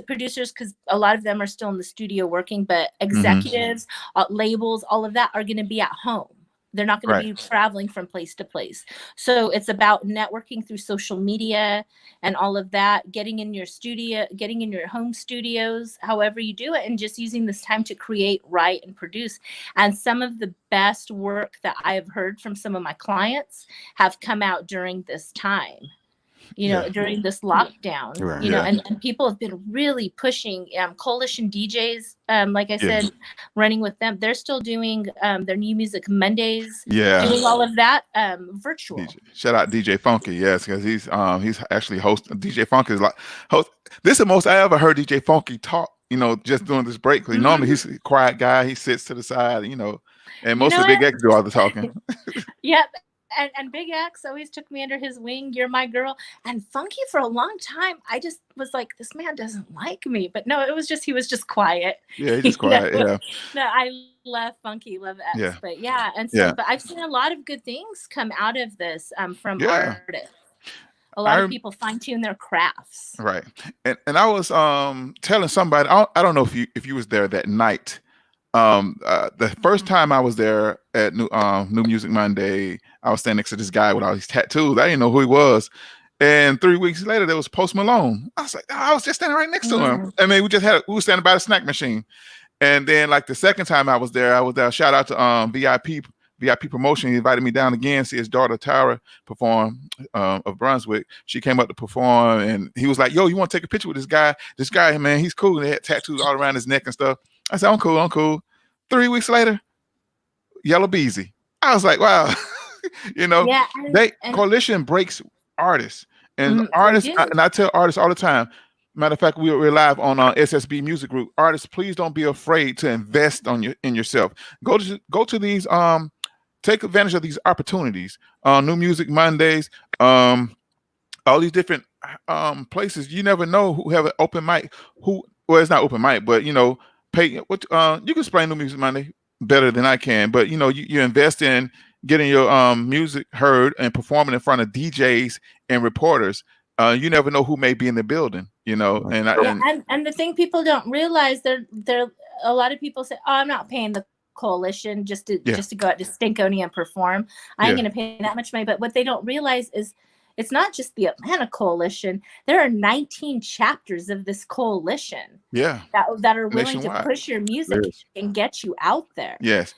Speaker 3: producers, because a lot of them are still in the studio working, but executives, labels, all of that are going to be at home. They're not going to be traveling from place to place. So it's about networking through social media and all of that, getting in your studio, getting in your home studios, however you do it, and just using this time to create, write, and produce. And some of the best work that I have heard from some of my clients have come out during this time. During this lockdown, and people have been really pushing coalition DJs. Like I said, running with them, they're still doing their New Music Mondays, doing all of that virtual.
Speaker 1: Shout out DJ Funky, yes, because he's actually hosting. DJ Funky is like host. This is the most I ever heard DJ Funky talk. Just doing this break. Because normally he's a quiet guy. He sits to the side. And most of the big X do all the talking.
Speaker 3: Yep. And Big X always took me under his wing. You're my girl. And Funky for a long time, I just was like, this man doesn't like me. But no, it was just, he was just quiet.
Speaker 1: Yeah, he's just quiet. Yeah.
Speaker 3: No, I love Funky, love X.
Speaker 1: Yeah.
Speaker 3: But yeah, and so, but I've seen a lot of good things come out of this from artists. A lot of people fine tune their crafts.
Speaker 1: Right. And I was telling somebody, I don't know if you was there that night. The first time I was there at New Music Monday, I was standing next to this guy with all these tattoos. I didn't know who he was. And 3 weeks later, there was Post Malone. I was like, I was just standing right next to him. I mean, we were standing by the snack machine. And then like the second time I was there, shout out to VIP Promotion. He invited me down again, see his daughter Tara perform of Brunswick. She came up to perform and he was like, yo, you want to take a picture with this guy? This guy, man, he's cool. And they had tattoos all around his neck and stuff. I said, I'm cool. 3 weeks later, Yellow Beezy. I was like, wow. Coalition breaks artists. And artists, and I tell artists all the time, matter of fact, we're live on SSB Music Group. Artists, please don't be afraid to invest in yourself. Go to these, take advantage of these opportunities. New Music Mondays, all these different places. You never know who have an open mic. Well, it's not open mic, but pay what you can explain New Music Monday better than I can. But you invest in getting your music heard and performing in front of DJs and reporters. You never know who may be in the building. And
Speaker 3: the thing people don't realize, there a lot of people say, oh, I'm not paying the coalition just to go out to Stinkony and perform. I ain't gonna pay that much money. But what they don't realize is it's not just the Atlanta coalition. There are 19 chapters of this coalition. That are willing to push your music and get you out there.
Speaker 1: Yes.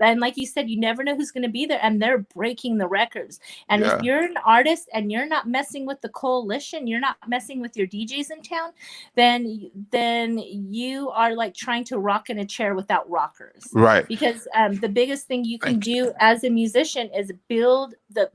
Speaker 3: And like you said, you never know who's going to be there, and they're breaking the records. And if you're an artist and you're not messing with the coalition, you're not messing with your DJs in town, then you are like trying to rock in a chair without rockers.
Speaker 1: Right.
Speaker 3: Because the biggest thing you can do as a musician is build the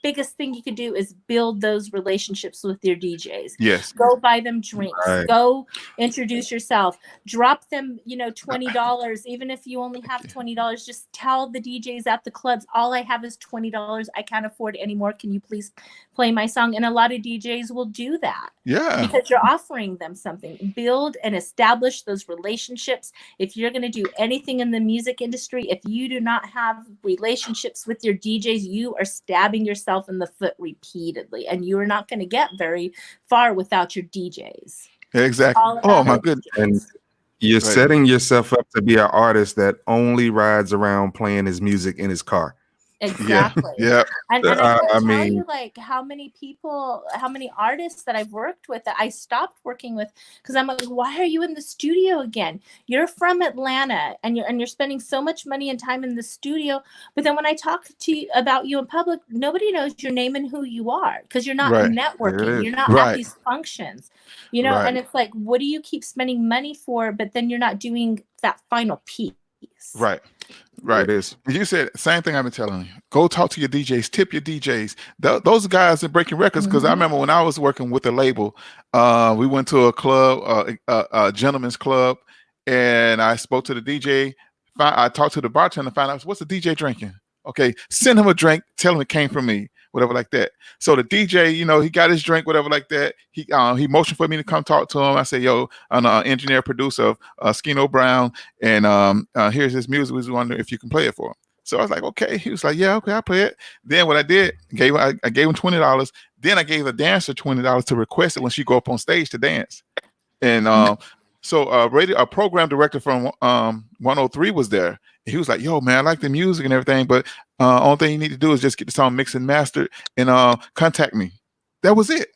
Speaker 3: biggest thing you can do is build those relationships with your DJs.
Speaker 1: Yes.
Speaker 3: Go buy them drinks.
Speaker 2: Right.
Speaker 3: Go introduce yourself. Drop them, $20. Even if you only have $20, just tell the DJs at the clubs, all I have is $20. I can't afford it anymore. Can you please play my song? And a lot of DJs will do that.
Speaker 1: Yeah.
Speaker 3: Because you're offering them something. Build and establish those relationships. If you're going to do anything in the music industry, if you do not have relationships with your DJs, you are stabbing yourself in the foot repeatedly, and you are not going to get very far without your DJs.
Speaker 1: Exactly. Oh my goodness.
Speaker 2: And you're setting yourself up to be an artist that only rides around playing his music in his car.
Speaker 3: Exactly.
Speaker 1: Yeah.
Speaker 3: And I can't tell you like how many artists that I've worked with that I stopped working with because I'm like, why are you in the studio again? You're from Atlanta and you're spending so much money and time in the studio. But then when I talk to you about you in public, nobody knows your name and who you are because you're not networking. You're not at these functions, and it's like, what do you keep spending money for? But then you're not doing that final piece.
Speaker 1: Right. It is. You said same thing I've been telling you. Go talk to your DJs, tip your DJs. Those guys are breaking records because I remember when I was working with a label, we went to a club, a gentleman's club, and I spoke to the DJ. I talked to the bartender, find out what's the DJ drinking. Okay, send him a drink, tell him it came from me, whatever like that. So the DJ, he got his drink, whatever like that. He motioned for me to come talk to him. I said, yo, I'm an engineer producer of Skino Brown, and here's his music. We was wondering if you can play it for him. So I was like, okay. He was like, yeah, okay, I'll play it. Then what I did, I gave him $20. Then I gave the dancer $20 to request it when she go up on stage to dance. And so a program director from 103 was there. He was like, yo, man, I like the music and everything, but only thing you need to do is just get the song mixed and mastered and contact me. That was it.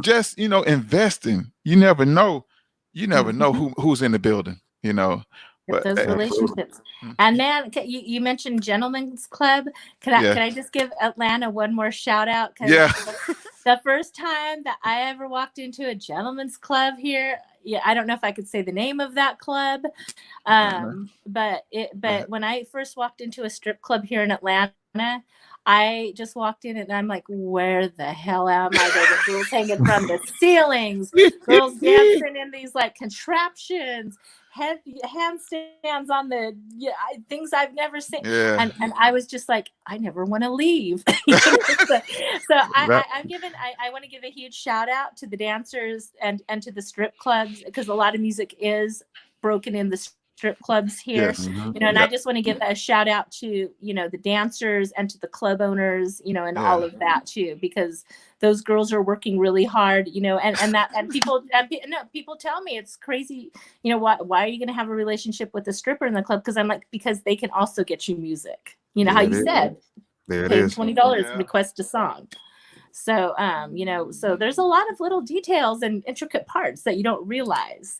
Speaker 1: Just, investing. You never know who's in the building, But,
Speaker 3: those relationships. And man, you mentioned Gentlemen's Club. Can I just give Atlanta one more shout out?
Speaker 1: Yeah.
Speaker 3: The first time that I ever walked into a Gentlemen's Club here, I don't know if I could say the name of that club, but when I first walked into a strip club here in Atlanta, I just walked in and I'm like, where the hell am I? There were girls hanging from the ceilings, girls dancing in these like contraptions, handstands on the things I've never seen.
Speaker 1: Yeah.
Speaker 3: And I was just like, I never want to leave. So I want to give a huge shout out to the dancers and to the strip clubs, because a lot of music is broken in the strip clubs here.
Speaker 1: Yes.
Speaker 3: And I just want to give a shout out to the dancers and to the club owners, and all of that too, because those girls are working really hard, and people tell me it's crazy, why are you going to have a relationship with a stripper in the club? Because I'm like, because they can also get you music, how you said,
Speaker 2: there it
Speaker 3: pay
Speaker 2: is.
Speaker 3: $20, request a song. So so there's a lot of little details and intricate parts that you don't realize,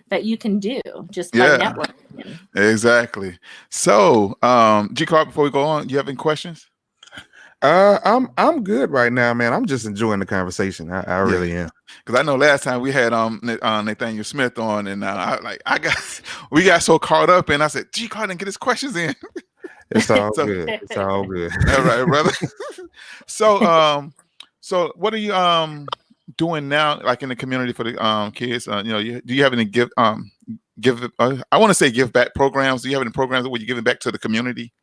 Speaker 3: that you can do just by networking.
Speaker 1: Exactly. So, G Clark, before we go on, you have any questions?
Speaker 2: I'm good right now, man. I'm just enjoying the conversation. I really am.
Speaker 1: Because I know last time we had Nathaniel Smith on, and we got so caught up, and I said, G Clark didn't get his questions in.
Speaker 2: It's all good. It's all good.
Speaker 1: All right, brother. So what are you doing now, like in the community for the kids? Do you have any give I want to say give back programs? Do you have any programs where you're giving back to the community?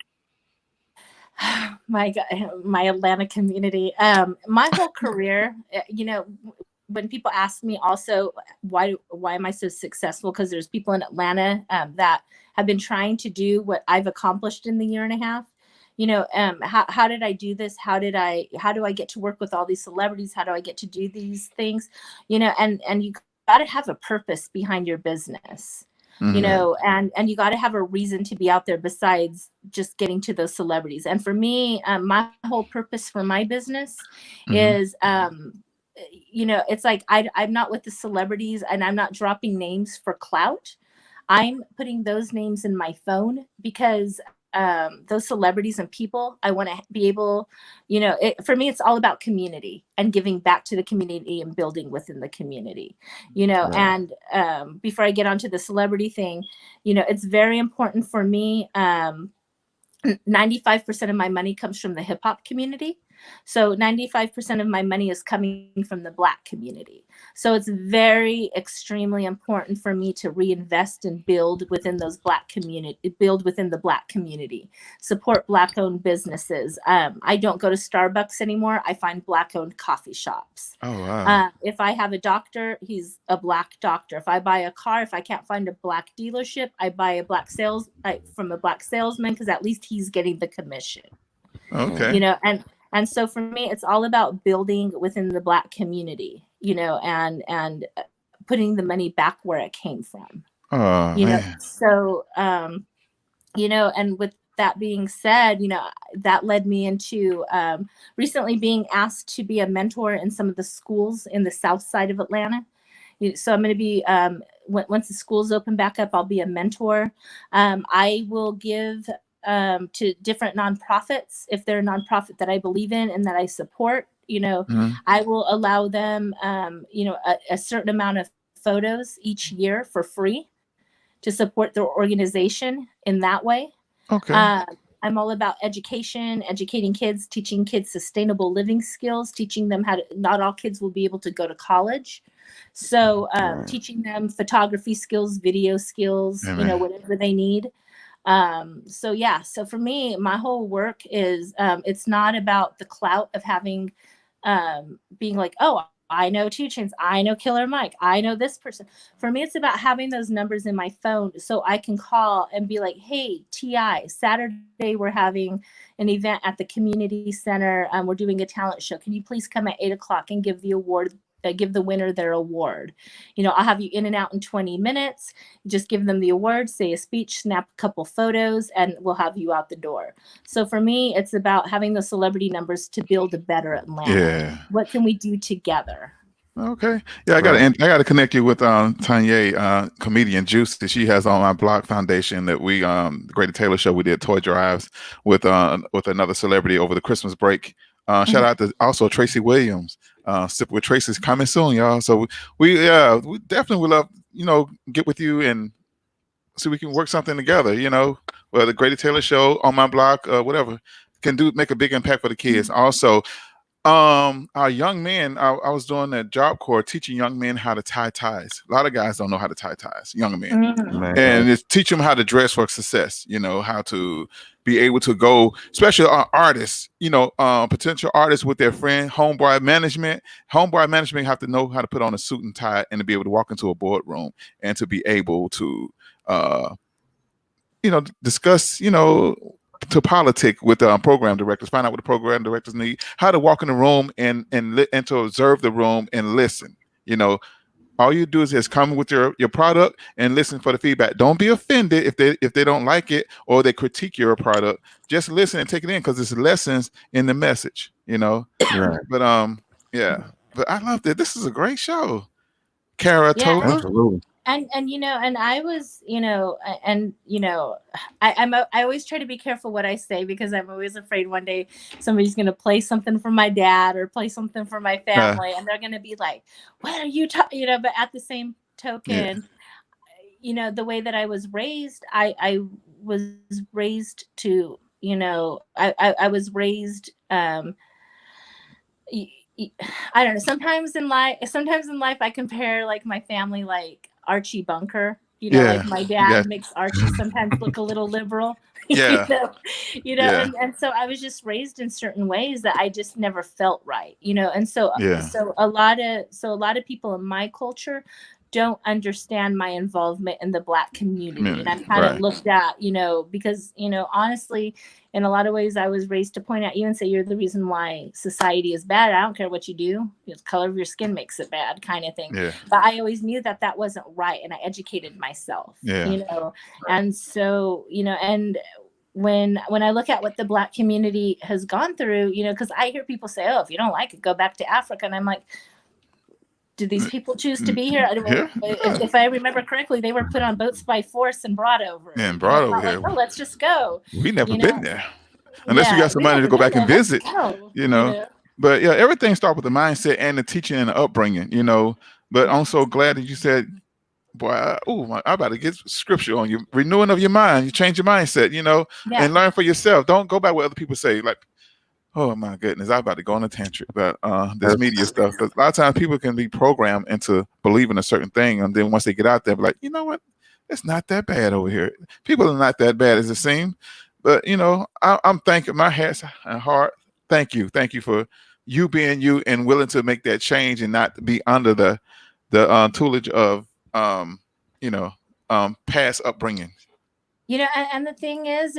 Speaker 3: My God, my Atlanta community. My whole career, when people ask me also why am I so successful, because there's people in Atlanta that have been trying to do what I've accomplished in the year and a half. How did I do this? How do I get to work with all these celebrities? How do I get to do these things? And you got to have a purpose behind your business.
Speaker 1: Mm-hmm.
Speaker 3: And you got to have a reason to be out there besides just getting to those celebrities. And for me, my whole purpose for my business is, it's like, I'm not with the celebrities, and I'm not dropping names for clout. I'm putting those names in my phone because those celebrities and people, I want to be able, for me, it's all about community and giving back to the community and building within the community, and before I get onto the celebrity thing, it's very important for me 95% of my money comes from the hip hop community. So 95% of my money is coming from the Black community. So it's very extremely important for me to reinvest and build within those Black community, build within the Black community, support Black owned businesses. I don't go to Starbucks anymore. I find Black owned coffee shops.
Speaker 1: Oh wow.
Speaker 3: If I have a doctor, he's a Black doctor. If I buy a car, if I can't find a Black dealership, I buy a Black from a Black salesman, because at least he's getting the commission.
Speaker 1: Okay.
Speaker 3: And so for me, it's all about building within the Black community, and putting the money back where it came from.
Speaker 1: Oh man.
Speaker 3: So and with that being said, that led me into recently being asked to be a mentor in some of the schools in the South Side of Atlanta. So I'm going to be, once the schools open back up, I'll be a mentor. I will give to different nonprofits, if they're a nonprofit that I believe in and that I support. I will allow them, a certain amount of photos each year for free to support their organization in that way.
Speaker 1: Okay.
Speaker 3: I'm all about education, educating kids, teaching kids sustainable living skills, teaching them how to, not all kids will be able to go to college. So teaching them photography skills, video skills, whatever they need. So for me, my whole work is, it's not about the clout of having, being like, oh, I know 2 Chainz, I know Killer Mike, I know this person. For me, it's about having those numbers in my phone so I can call and be like, hey, TI, Saturday we're having an event at the community center. We're doing a talent show. Can you please come at 8:00 and give the award? Give the winner their award. I'll have you in and out in 20 minutes. Just give them the award, say a speech, snap a couple photos, and we'll have you out the door. So for me, it's about having the celebrity numbers to build a better Atlanta.
Speaker 1: Yeah.
Speaker 3: What can we do together?
Speaker 1: Okay. Yeah, I gotta connect you with Tanya, comedian Juicy. She has on my Block Foundation that we the Grady Taylor Show. We did toy drives with another celebrity over the Christmas break. Shout out to also Tracy Williams. Sip with Tracy's coming soon, y'all. So we definitely would love get with you and see we can work something together. The Grady Taylor Show on my block, whatever can make a big impact for the kids. Also, our young men, I was doing a job corps teaching young men how to tie ties. A lot of guys don't know how to tie ties, young men. And it's teach them how to dress for success, how to be able to go, especially artists, potential artists with their friend, homeboy management. Homeboy management have to know how to put on a suit and tie and to be able to walk into a boardroom and to be able to, discuss, to politic with program directors, find out what the program directors need, how to walk in the room and to observe the room and listen. All you do is just come with your product and listen for the feedback. Don't be offended if they don't like it or they critique your product. Just listen and take it in because it's lessons in the message.
Speaker 2: Right.
Speaker 1: But but I loved it. This is a great show, Kara Toba.
Speaker 2: Absolutely.
Speaker 3: And I was, I always try to be careful what I say because I'm always afraid one day somebody's going to play something for my dad or play something for my family and they're going to be like, what are you talking, but at the same token, the way that I was raised, I was raised to, I was raised, I don't know. Sometimes in life, I compare like my family, like Archie Bunker. Like my dad makes Archie sometimes look a little liberal.
Speaker 1: Yeah.
Speaker 3: And so I was just raised in certain ways that I just never felt right. And so a lot of people in my culture don't understand my involvement in the Black community. And I'm kind of looked at, because, honestly, in a lot of ways, I was raised to point at you and say, you're the reason why society is bad. I don't care what you do. The color of your skin makes it bad kind of thing. Yeah. But I always knew that wasn't right. And I educated myself, and so, and when I look at what the Black community has gone through, because I hear people say, oh, if you don't like it, go back to Africa. And I'm like, do these people choose to be here? If I remember correctly, they were put on boats by force and brought over.
Speaker 1: Yeah, and brought over here.
Speaker 3: Like, oh, let's just go.
Speaker 1: We never been there. Unless you got some money to go back and visit, But everything starts with the mindset and the teaching and the upbringing, But I'm so glad that you said boy, I'm about to get scripture on you. Renewing of your mind. You change your mindset,
Speaker 3: Yeah.
Speaker 1: and learn for yourself. Don't go by what other people say. Like, oh my goodness, I'm about to go on a tangent about this media stuff. Because a lot of times people can be programmed into believing a certain thing, and then once they get out there, be like, you know what? It's not that bad over here. People are not that bad as it seems. But I'm thanking my hands and heart. Thank you for you being you and willing to make that change and not be under the tutelage of you know past upbringing.
Speaker 3: And the thing is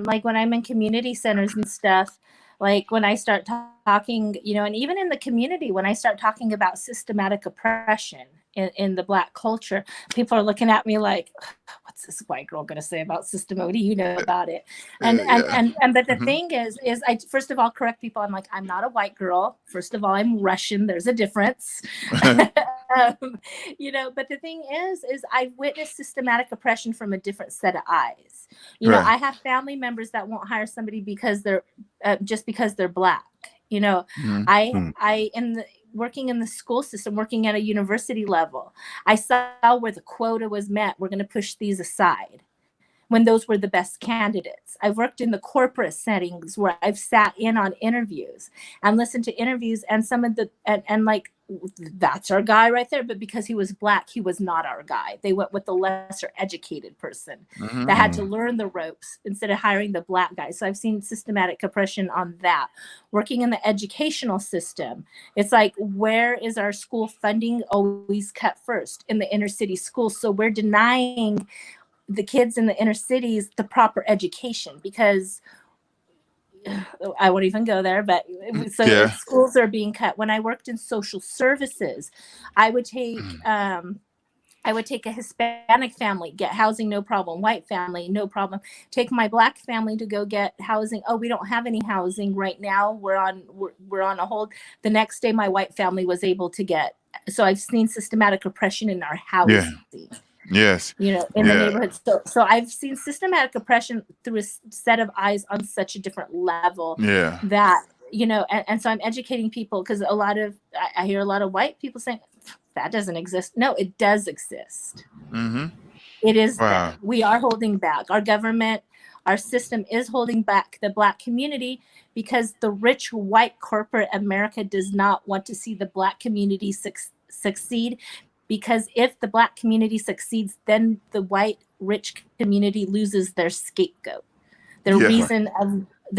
Speaker 3: like when I'm in community centers and stuff, like when I start talking, and even in the community, when I start talking about systematic oppression in the Black culture, people are looking at me like, what's this white girl going to say about system? What do you know about it?
Speaker 1: Yeah.
Speaker 3: But the
Speaker 1: Hmm.
Speaker 3: thing is I first of all correct people. I'm like, I'm not a white girl. First of all, I'm Russian. There's a difference. But the thing is I've witnessed systematic oppression from a different set of eyes.
Speaker 1: Right.
Speaker 3: I have family members that won't hire somebody because they're just because they're Black.
Speaker 1: Hmm.
Speaker 3: I in the working in the school system, working at a university level, I saw where the quota was met. We're going to push these aside when those were the best candidates. I've worked in the corporate settings where I've sat in on interviews and listened to interviews, and some of the and like, that's our guy right there, but because he was Black, he was not our guy. They went with the lesser educated person that
Speaker 1: Hmm.
Speaker 3: had to learn the ropes instead of hiring the Black guy. So I've seen systematic oppression on that. Working in the educational system, it's like, where is our school funding always cut first? In the inner city schools. So we're denying the kids in the inner cities the proper education because I won't even go there, but so
Speaker 1: Yeah.
Speaker 3: schools are being cut. When I worked in social services, I would take a Hispanic family, get housing, no problem. White family, no problem. Take my Black family to go get housing. Oh, we don't have any housing right now. We're on a hold. The next day, my white family was able to get. So I've seen systematic oppression in our
Speaker 1: Yeah.
Speaker 3: housing.
Speaker 1: Yes.
Speaker 3: In the
Speaker 1: Yeah.
Speaker 3: neighborhood. So I've seen systematic oppression through a set of eyes on such a different level
Speaker 1: Yeah.
Speaker 3: that, and so I'm educating people because I hear a lot of white people saying that doesn't exist. No, it does exist.
Speaker 1: Hmm.
Speaker 3: It is
Speaker 1: Wow.
Speaker 3: there. We are holding back. Our government, our system is holding back the Black community because the rich white corporate America does not want to see the Black community succeed. Because if the Black community succeeds, then the white rich community loses their scapegoat, their
Speaker 1: Yeah.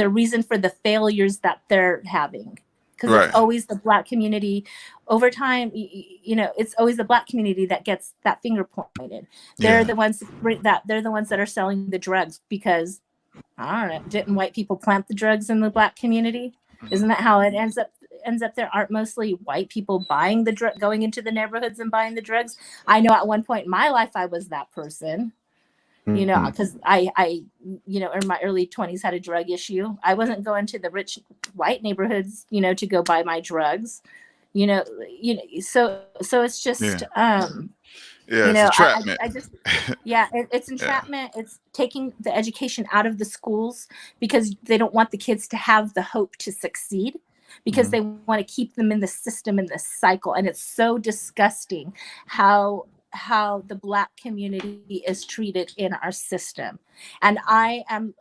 Speaker 3: reason for the failures that they're having. Because it's
Speaker 1: Right.
Speaker 3: always the Black community. Over time, it's always the Black community that gets that finger pointed. They're the
Speaker 1: Yeah.
Speaker 3: ones they're the ones that are selling the drugs because, I don't know, didn't white people plant the drugs in the Black community? Isn't that how it ends up there? Aren't mostly white people buying the drug, going into the neighborhoods and buying the drugs? I know at one point in my life I was that person, because I in my early 20s had a drug issue. I wasn't going to the rich white neighborhoods, to go buy my drugs, so it's just,
Speaker 1: Yeah. Yeah. It's a
Speaker 3: I
Speaker 1: trapment.
Speaker 3: just, yeah, it's
Speaker 1: Yeah.
Speaker 3: entrapment. It's taking the education out of the schools because they don't want the kids to have the hope to succeed, because
Speaker 1: Hmm.
Speaker 3: they want to keep them in the system, in this cycle. And it's so disgusting how the Black community is treated in our system. And I am,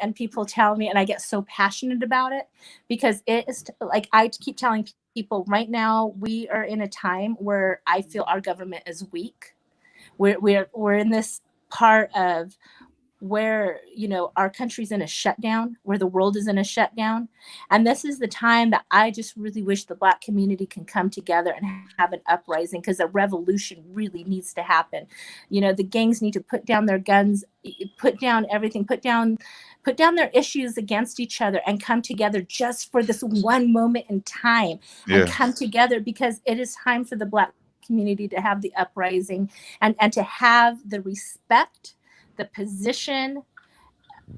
Speaker 3: and people tell me, and I get so passionate about it because it is like, I keep telling people, right now we are in a time where I feel our government is weak. We're in this part of where, our country's in a shutdown, where the world is in a shutdown. And this is the time that I just really wish the Black community can come together and have an uprising, because a revolution really needs to happen. The gangs need to put down their guns, put down everything, put down their issues against each other, and come together just for this one moment in time, and
Speaker 1: Yeah.
Speaker 3: come together, because it is time for the Black community to have the uprising, and to have the respect, the position,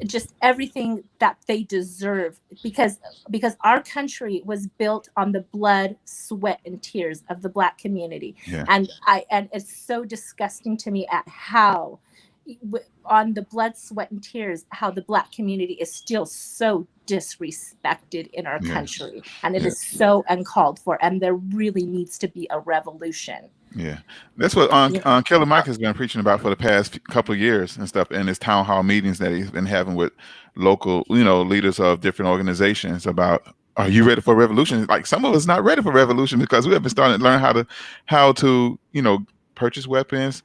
Speaker 3: just everything that they deserve, because our country was built on the blood, sweat, and tears of the Black community.
Speaker 1: Yeah.
Speaker 3: And it's so disgusting to me at how, on the blood, sweat, and tears, how the Black community is still so disrespected in our
Speaker 1: Yes.
Speaker 3: country, and it is
Speaker 1: Yes.
Speaker 3: so uncalled for, and there really needs to be a revolution.
Speaker 1: Yeah, that's what Killer Mike has been preaching about for the past couple of years and stuff, in his town hall meetings that he's been having with local, leaders of different organizations about. Are you ready for revolution? Like some of us not ready for revolution because we have been starting to learn how to purchase weapons,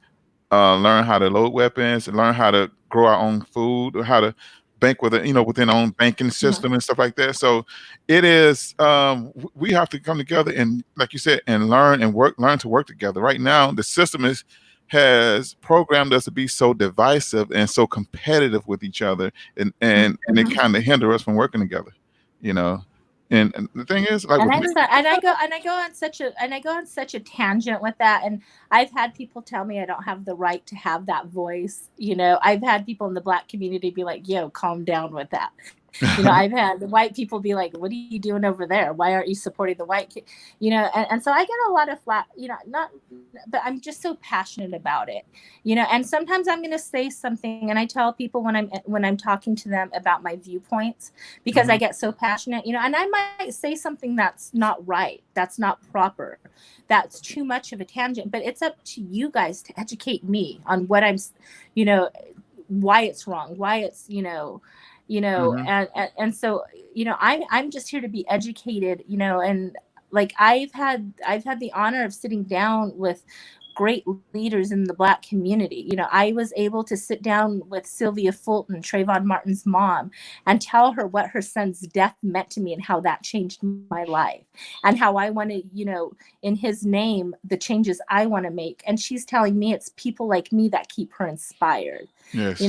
Speaker 1: learn how to load weapons, and learn how to grow our own food, or how to bank within our own banking system and stuff like that. So it is we have to come together and, like you said, and learn to work together. Right now, the system has programmed us to be so divisive and so competitive with each other, and it kind of hinder us from working together. You know, and the thing is, like with me,
Speaker 3: I go on such a tangent with that, and I've had people tell me I don't have the right to have that voice. I've had people in the Black community be like, "Yo, calm down with that." I've had the white people be like, "What are you doing over there? Why aren't you supporting the white kid?" And so I get a lot of flat, not, but I'm just so passionate about it, and sometimes I'm going to say something, and I tell people when I'm talking to them about my viewpoints, because I get so passionate, and I might say something that's not right, that's not proper, that's too much of a tangent, but it's up to you guys to educate me on what I'm, why it's wrong, why it's, and so I'm just here to be educated, and like I've had the honor of sitting down with great leaders in the Black community. I was able to sit down with Sylvia Fulton, Trayvon Martin's mom, and tell her what her son's death meant to me and how that changed my life, and how I want to, in his name, the changes I want to make. And she's telling me it's people like me that keep her inspired.
Speaker 1: yes,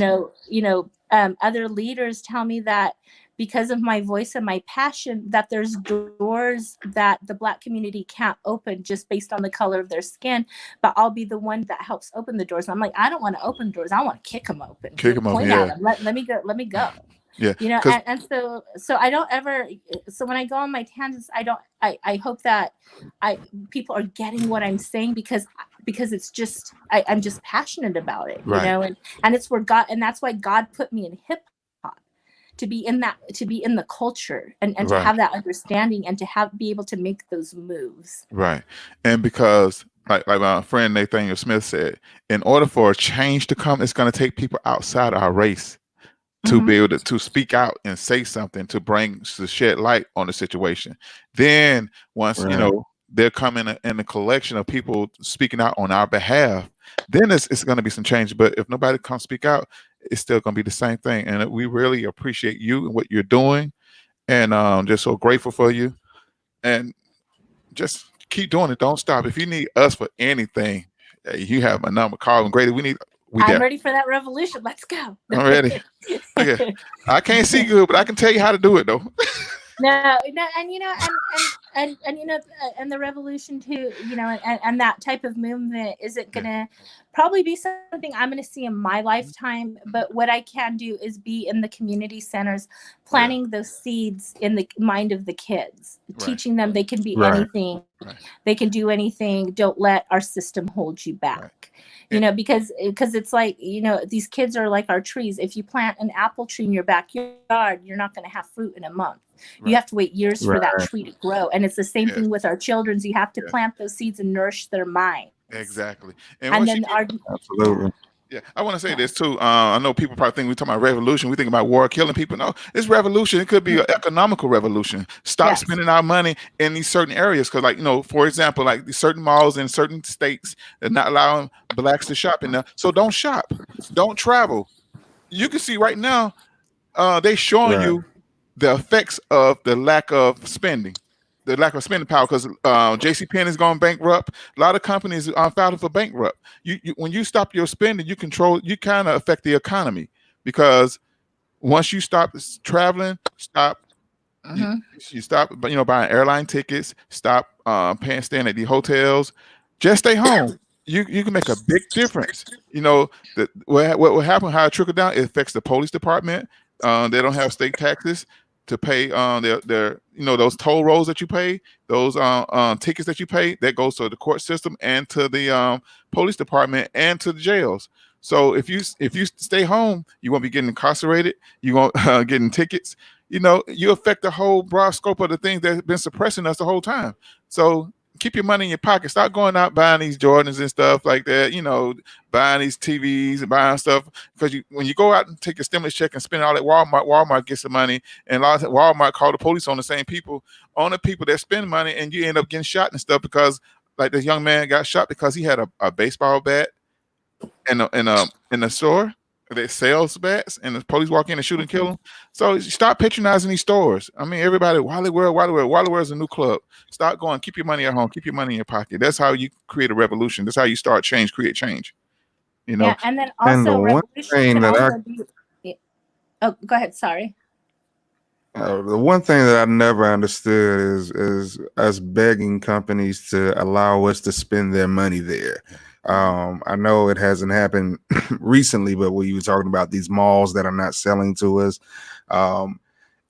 Speaker 3: Other leaders tell me that because of my voice and my passion, that there's doors that the Black community can't open just based on the color of their skin, but I'll be the one that helps open the doors. I'm like, I don't want to open doors, I want to kick them open. Point at them. Let me go.
Speaker 1: Yeah,
Speaker 3: and so I don't ever, so when I go on my tangents, I hope that people are getting what I'm saying, because it's just, I'm just passionate about it,
Speaker 1: right.
Speaker 3: and it's where God, and that's why God put me in hip hop, to be in the culture, and to
Speaker 1: Right.
Speaker 3: have that understanding, and to be able to make those moves.
Speaker 1: Right. And because like my friend Nathaniel Smith said, in order for a change to come, it's going to take people outside our race to be able to speak out and say something, to shed light on the situation. Then once they're coming in a collection of people speaking out on our behalf, then it's going to be some change. But if nobody comes speak out, it's still going to be the same thing. And we really appreciate you and what you're doing, and just so grateful for you. And just keep doing it. Don't stop. If you need us for anything, you have my number. Call and Grady.
Speaker 3: I'm ready for that revolution. Let's go.
Speaker 1: I'm ready. Okay. I can't see good, but I can tell you how to do it though.
Speaker 3: No, and and the revolution too, and that type of movement isn't gonna probably be something I'm gonna see in my lifetime. But what I can do is be in the community centers, planting those seeds in the mind of the kids, teaching them they can be anything, they can do anything. Don't let our system hold you back. Because it's like, these kids are like our trees. If you plant an apple tree in your backyard, you're not going to have fruit in a month. You have to wait years for that tree to grow. And it's the same thing with our children. You have to plant those seeds and nourish their minds.
Speaker 1: Exactly.
Speaker 3: And then
Speaker 2: absolutely.
Speaker 1: Yeah, I want to say this too. I know people probably think we talking about revolution. We think about war, killing people. No, it's revolution. It could be an economical revolution. Stop spending our money in these certain areas, because, like, for example, like these certain malls in certain states, they're not allowing blacks to shop in there. So don't shop, don't travel. You can see right now, they showing you the effects of the lack of spending. The lack of spending power, because J.C. Penney is going bankrupt. A lot of companies are filing for bankrupt. When you stop your spending, you kind of affect the economy, because once you stop traveling, you stop, buying airline tickets, stop staying at the hotels, just stay home. You can make a big difference. What will happen? How it trickle down? It affects the police department. They don't have state taxes to pay their those toll rolls that you pay, those tickets that you pay, that goes to the court system and to the police department and to the jails. So if you stay home, you won't be getting incarcerated, you won't getting tickets. You affect the whole broad scope of the things that have been suppressing us the whole time. So keep your money in your pocket. Stop going out buying these Jordans and stuff like that. Buying these TVs and buying stuff because when you go out and take your stimulus check and spend it all at Walmart, Walmart gets the money, and a lot of Walmart call the police on the same people, on the people that spend money, and you end up getting shot and stuff because like this young man got shot because he had a baseball bat in the store that sells bats, and the police walk in and shoot and kill them. So stop patronizing these stores. I mean, everybody, Wally World's a new club. Stop going. Keep your money at home. Keep your money in your pocket. That's how you create a revolution. That's how you start change, create change.
Speaker 3: Yeah, and then
Speaker 2: And the
Speaker 3: also
Speaker 2: one
Speaker 3: revolution
Speaker 2: thing
Speaker 3: can
Speaker 2: that
Speaker 3: also be. Oh, go ahead. Sorry.
Speaker 2: The one thing that I never understood is us begging companies to allow us to spend their money there. I know it hasn't happened recently, but when you were talking about these malls that are not selling to us,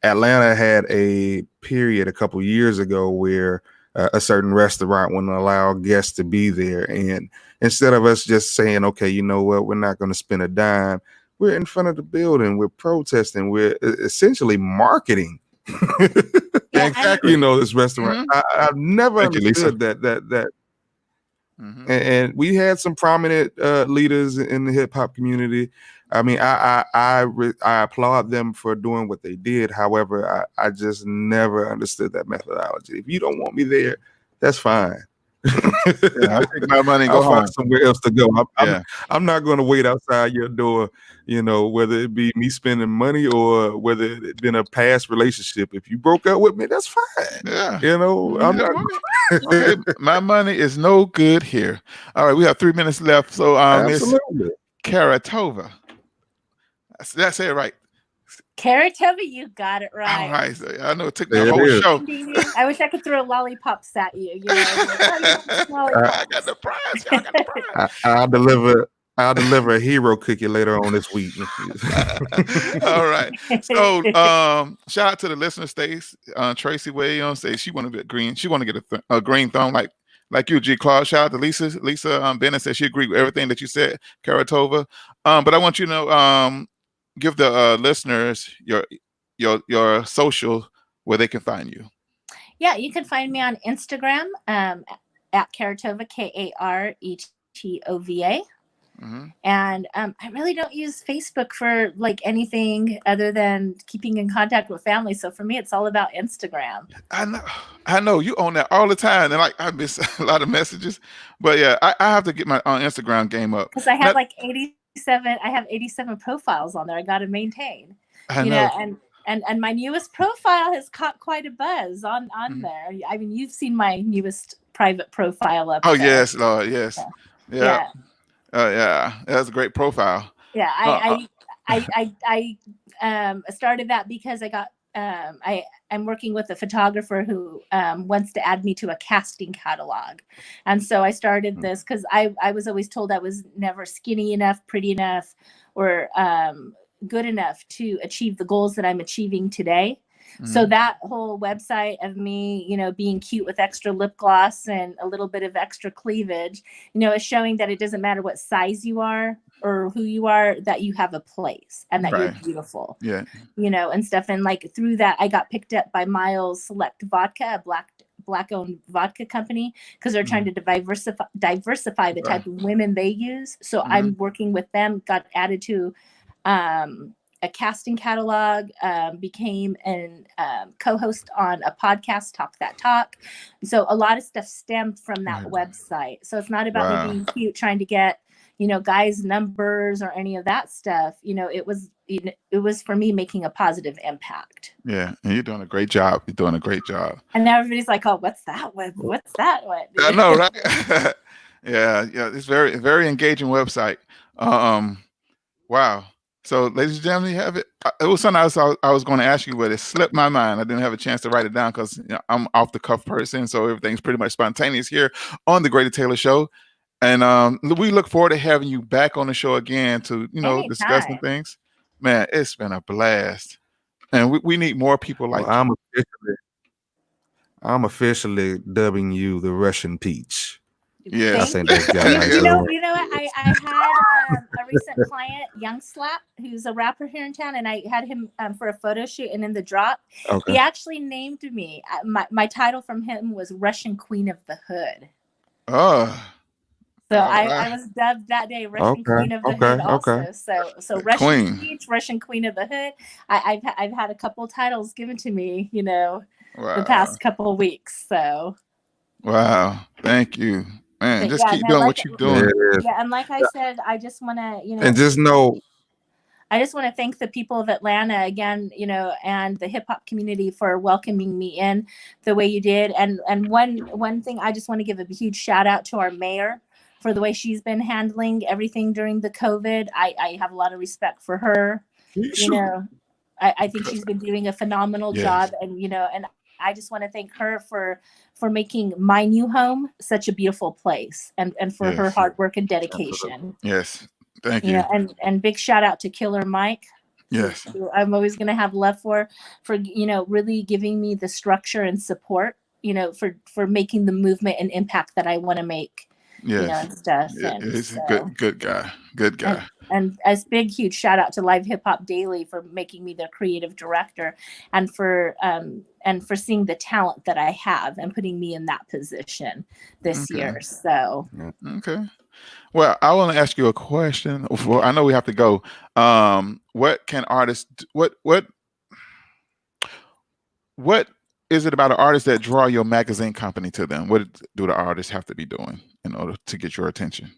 Speaker 2: Atlanta had a period a couple years ago where a certain restaurant wouldn't allow guests to be there. And instead of us just saying, okay, you know what, we're not going to spend a dime, we're in front of the building, we're protesting, we're essentially marketing.
Speaker 3: Yeah,
Speaker 1: Exactly.
Speaker 2: This restaurant. I've never
Speaker 1: Thank you, Lisa.
Speaker 2: understood that. And we had some prominent leaders in the hip hop community. I mean, I applaud them for doing what they did. However, I just never understood that methodology. If you don't want me there, that's fine.
Speaker 1: Yeah, I'll take my money and
Speaker 2: I'll
Speaker 1: go home.
Speaker 2: find somewhere else to go. I'm not going to wait outside your door, whether it be me spending money or whether it been a past relationship. If you broke up with me, that's fine.
Speaker 1: Yeah.
Speaker 2: I'm not.
Speaker 1: Okay, my money is no good here. All right, we have 3 minutes left. So, Miss
Speaker 2: Absolutely.
Speaker 1: Toba. That's it, right?
Speaker 3: Toba, you got it right.
Speaker 1: All right, so I know it took
Speaker 2: There
Speaker 1: the
Speaker 2: it
Speaker 1: whole
Speaker 2: is.
Speaker 1: show.
Speaker 3: I wish I could throw lollipops at you.
Speaker 1: I got the prize. Y'all got the prize.
Speaker 2: I'll deliver a hero cookie later on this week.
Speaker 1: All right. So shout out to the listener, Stace. Tracy Williams says she want to get green. She want to get a green thumb like you, G. Claude. Shout out to Lisa. Lisa Bennett says she agreed with everything that you said, Karatova. But I want you to know, give the listeners your social where they can find you.
Speaker 3: Yeah, you can find me on Instagram at Karatova, Karetova. And I really don't use Facebook for like anything other than keeping in contact with family. So for me, it's all about Instagram.
Speaker 1: I know you own that all the time, and like I miss a lot of messages. But yeah, I have to get my Instagram game up
Speaker 3: because I have 87. I have 87 profiles on there. I got to maintain.
Speaker 1: I know.
Speaker 3: And my newest profile has caught quite a buzz on there. I mean, you've seen my newest private profile up there.
Speaker 1: Yes, Lord, yes. Yeah. Yeah, that's a great profile.
Speaker 3: Yeah, I started that because I got I'm working with a photographer who wants to add me to a casting catalog, and so I started this because I was always told I was never skinny enough, pretty enough, or good enough to achieve the goals that I'm achieving today. So that whole website of me, being cute with extra lip gloss and a little bit of extra cleavage, is showing that it doesn't matter what size you are or who you are, that you have a place and that you're beautiful. Yeah. And stuff. And like through that, I got picked up by Miles Select Vodka, a black-owned vodka company, because they're trying to diversify the type of women they use. So I'm working with them, got added to a casting catalog, became an co-host on a podcast, Talk That Talk. So a lot of stuff stemmed from that website. So it's not about me being cute, trying to get, guys' numbers or any of that stuff. It was for me making a positive impact.
Speaker 1: Yeah, and you're doing a great job. You're doing a great job.
Speaker 3: And now everybody's like, "Oh, what's that web? What's that web?"
Speaker 1: I know, right? yeah. It's very, very engaging website. Wow. So, ladies and gentlemen, you have it. It was something else I was going to ask you, but it slipped my mind. I didn't have a chance to write it down because I'm off the cuff person, so everything's pretty much spontaneous here on the Grady Taylor Show. And we look forward to having you back on the show again to discuss some things. Man, it's been a blast, and we need more people like you.
Speaker 2: I'm officially dubbing you the Russian Peach.
Speaker 1: Yeah,
Speaker 2: I think that's got
Speaker 3: you know what? I had a recent client, Young Slap, who's a rapper here in town, and I had him for a photo shoot. And in the drop, he actually named me. My title from him was Russian Queen of the Hood.
Speaker 1: Oh.
Speaker 3: So I was dubbed that day Russian Queen of the Hood also. So Russian
Speaker 1: Queen.
Speaker 3: Speech, Russian Queen of the Hood. I've had a couple titles given to me, the past couple of weeks. So
Speaker 1: wow, thank you, man. Just keep doing what you're doing.
Speaker 3: Yeah, and like I said, I just want to,
Speaker 2: and just know.
Speaker 3: I just want to thank the people of Atlanta again, and the hip hop community for welcoming me in the way you did. And one thing, I just want to give a huge shout out to our mayor for the way she's been handling everything during the COVID. I have a lot of respect for her. I think she's been doing a phenomenal job, and I just want to thank her for making my new home such a beautiful place, and for her hard work and dedication.
Speaker 1: Yes. Thank you.
Speaker 3: And big shout out to Killer Mike.
Speaker 1: Yes.
Speaker 3: Who I'm always going to have love for really giving me the structure and support, for making the movement and impact that I want to make.
Speaker 1: Yes.
Speaker 3: And stuff.
Speaker 1: Yeah, he's a good guy. Good guy.
Speaker 3: And as huge shout out to Live Hip Hop Daily for making me their creative director, and for seeing the talent that I have and putting me in that position this year. So
Speaker 1: okay. Well, I want to ask you a question. Well, I know we have to go. What can artists? What is it about an artist that draw your magazine company to them? What do the artists have to be doing in order to get your attention?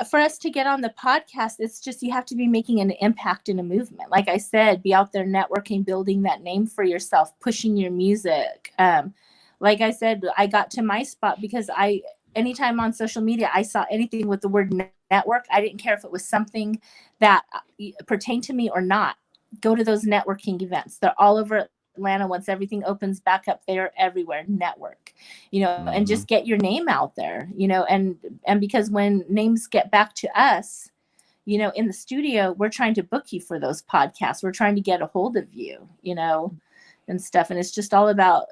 Speaker 3: For us to get on the podcast, it's just you have to be making an impact in a movement. Like I said, be out there networking, building that name for yourself, pushing your music. Like I said, I got to my spot because anytime on social media I saw anything with the word network, I didn't care if it was something that pertained to me or not. Go to those networking events. They're all over Atlanta. Once everything opens back up, they're everywhere. Network, and just get your name out there, and because when names get back to us, in the studio, we're trying to book you for those podcasts. We're trying to get a hold of you, and stuff. And it's just all about,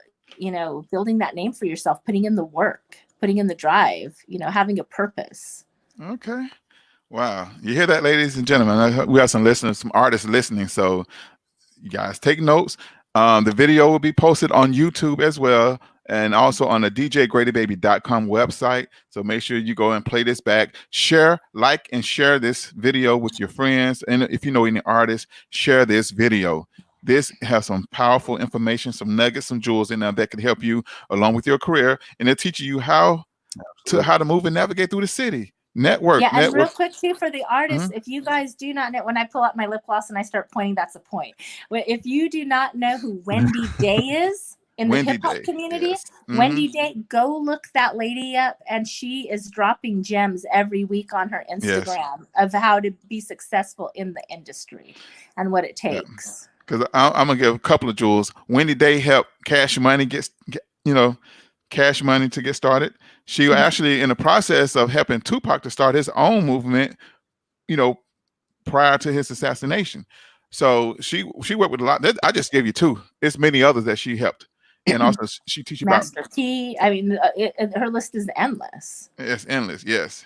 Speaker 3: building that name for yourself, putting in the work, putting in the drive, having a purpose.
Speaker 1: Okay. Wow. You hear that, ladies and gentlemen? We have some listeners, some artists listening. So you guys take notes. The video will be posted on YouTube as well, and also on the djgradybaby.com website. So make sure you go and play this back. Share, like, and share this video with your friends. And if you know any artists, share this video. This has some powerful information, some nuggets, some jewels in there that could help you along with your career. And it'll teach you how to move and navigate through the city. Network.
Speaker 3: Yeah, and real quick too for the artists, if you guys do not know, when I pull out my lip gloss and I start pointing, that's a point. If you do not know who Wendy Day is in the hip hop community, Wendy Day, go look that lady up, and she is dropping gems every week on her Instagram of how to be successful in the industry and what it takes.
Speaker 1: Because I'm gonna give a couple of jewels. Wendy Day helped Cash Money Cash Money to get started. She was actually in the process of helping Tupac to start his own movement, prior to his assassination. So she worked with a lot. I just gave you two. It's many others that she helped, and also she teaches about
Speaker 3: Master T. I mean, her list is endless.
Speaker 1: It's endless. Yes.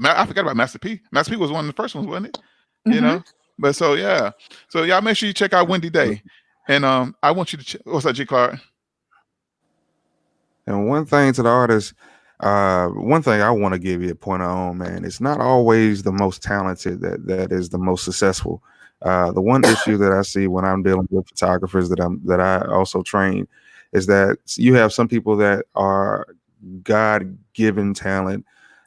Speaker 1: I forgot about Master P. Master P was one of the first ones, wasn't it? But so y'all make sure you check out Wendy Day, and I want you to what's that, G. Clark?
Speaker 2: And one thing to the artists, one thing I want to give you a pointer on, man, it's not always the most talented that is the most successful. The one issue that I see when I'm dealing with photographers that I also train is that you have some people that are God-given talent.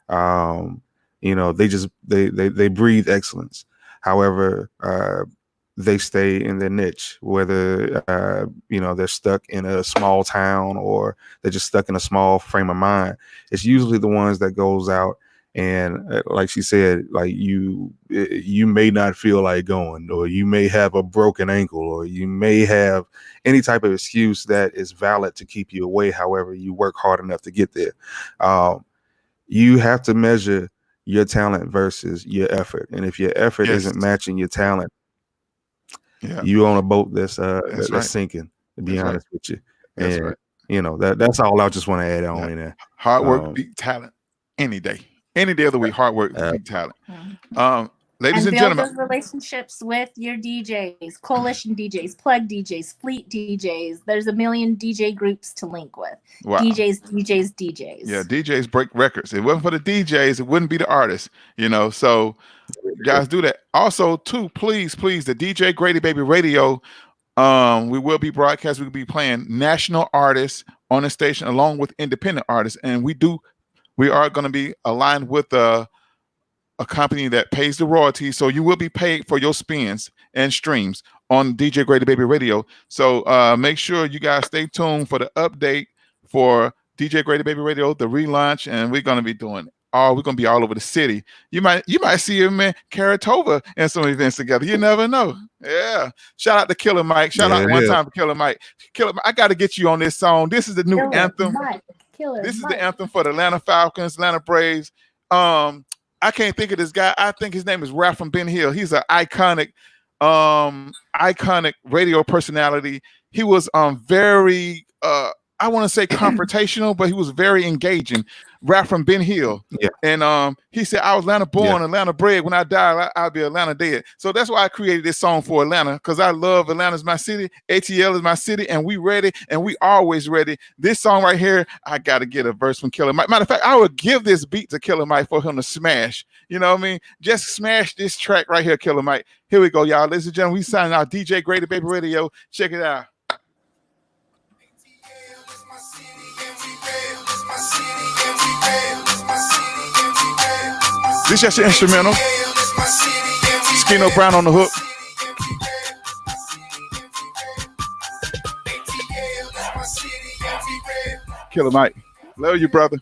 Speaker 2: They breathe excellence. However, they stay in their niche, whether they're stuck in a small town or they're just stuck in a small frame of mind. It's usually the ones that goes out and, like she said, like you may not feel like going, or you may have a broken ankle, or you may have any type of excuse that is valid to keep you away. However, you work hard enough to get there. You have to measure your talent versus your effort, and if your effort isn't matching your talent, you on a boat that's sinking, to be honest with you. And that's all I just want to add on in there.
Speaker 1: Hard work beat talent any day. Any day of the week, hard work beat talent. Ladies and
Speaker 3: build
Speaker 1: gentlemen,
Speaker 3: those relationships with your DJs, coalition DJs, plug DJs, fleet DJs. There's a million DJ groups to link with.
Speaker 1: wow.
Speaker 3: DJs.
Speaker 1: Yeah, DJs break records. If it wasn't for the DJs, it wouldn't be the artists, So guys, do that. Also, too, please, the DJ Grady Baby Radio. We will be broadcasting. We'll be playing national artists on the station along with independent artists, and we are going to be aligned with a company that pays the royalties, so you will be paid for your spins and streams on DJ Grady Baby Radio. So make sure you guys stay tuned for the update for DJ Grady Baby Radio, the relaunch, and we're going to be doing we're going to be all over the city. You might see him in Toba and some events together. You never know. Yeah. Shout out to Killer Mike. Shout out one time for Killer Mike. I got to get you on this song. This is the new anthem. This is the anthem for the Atlanta Falcons, Atlanta Braves. I can't think of this guy. I think his name is Rap from Ben Hill. He's an iconic radio personality. He was very I want to say confrontational, but he was very engaging. Rap from Ben Hill. Yeah. And he said, I was Atlanta born, Atlanta bred. When I die, I'll be Atlanta dead. So that's why I created this song for Atlanta, because I love Atlanta's my city. ATL is my city, and we ready, and we always ready. This song right here, I got to get a verse from Killer Mike. Matter of fact, I would give this beat to Killer Mike for him to smash. You know what I mean? Just smash this track right here, Killer Mike. Here we go, y'all. Ladies and gentlemen, we signing out DJ Grady Baby Radio. Check it out. This just an instrumental. Skino Brown on the hook. Killer Mike. Love you, brother.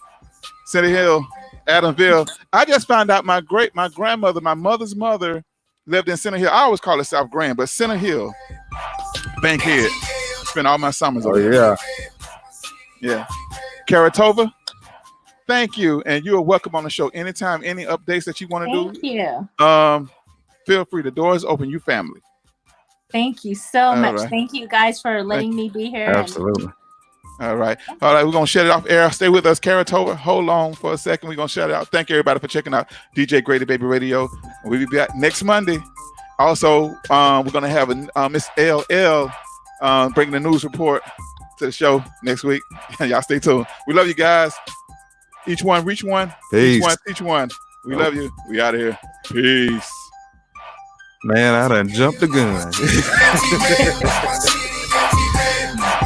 Speaker 1: City Hill, Adamville. I just found out my grandmother, my mother's mother, lived in Center Hill. I always call it South Grand, but Center Hill, Bankhead. Spent all my summers over there. Yeah. Karatova. Thank you, and you are welcome on the show anytime. Any updates that you want to do?
Speaker 3: Thank you.
Speaker 1: Feel free. The door is open. You family.
Speaker 3: Thank you so much. Right. Thank you guys for letting me be here.
Speaker 2: Absolutely.
Speaker 1: All right. We're gonna shut it off air. Stay with us, Karatova. Hold on for a second. We're gonna shut it out. Thank you everybody for checking out DJ Grady Baby Radio. We'll be back next Monday. Also, we're gonna have a Miss LL bringing the news report to the show next week. Y'all stay tuned. We love you guys. Each one, reach one.
Speaker 2: Peace.
Speaker 1: Each one. We love you. We out of here. Peace.
Speaker 2: Man, I done jumped the gun.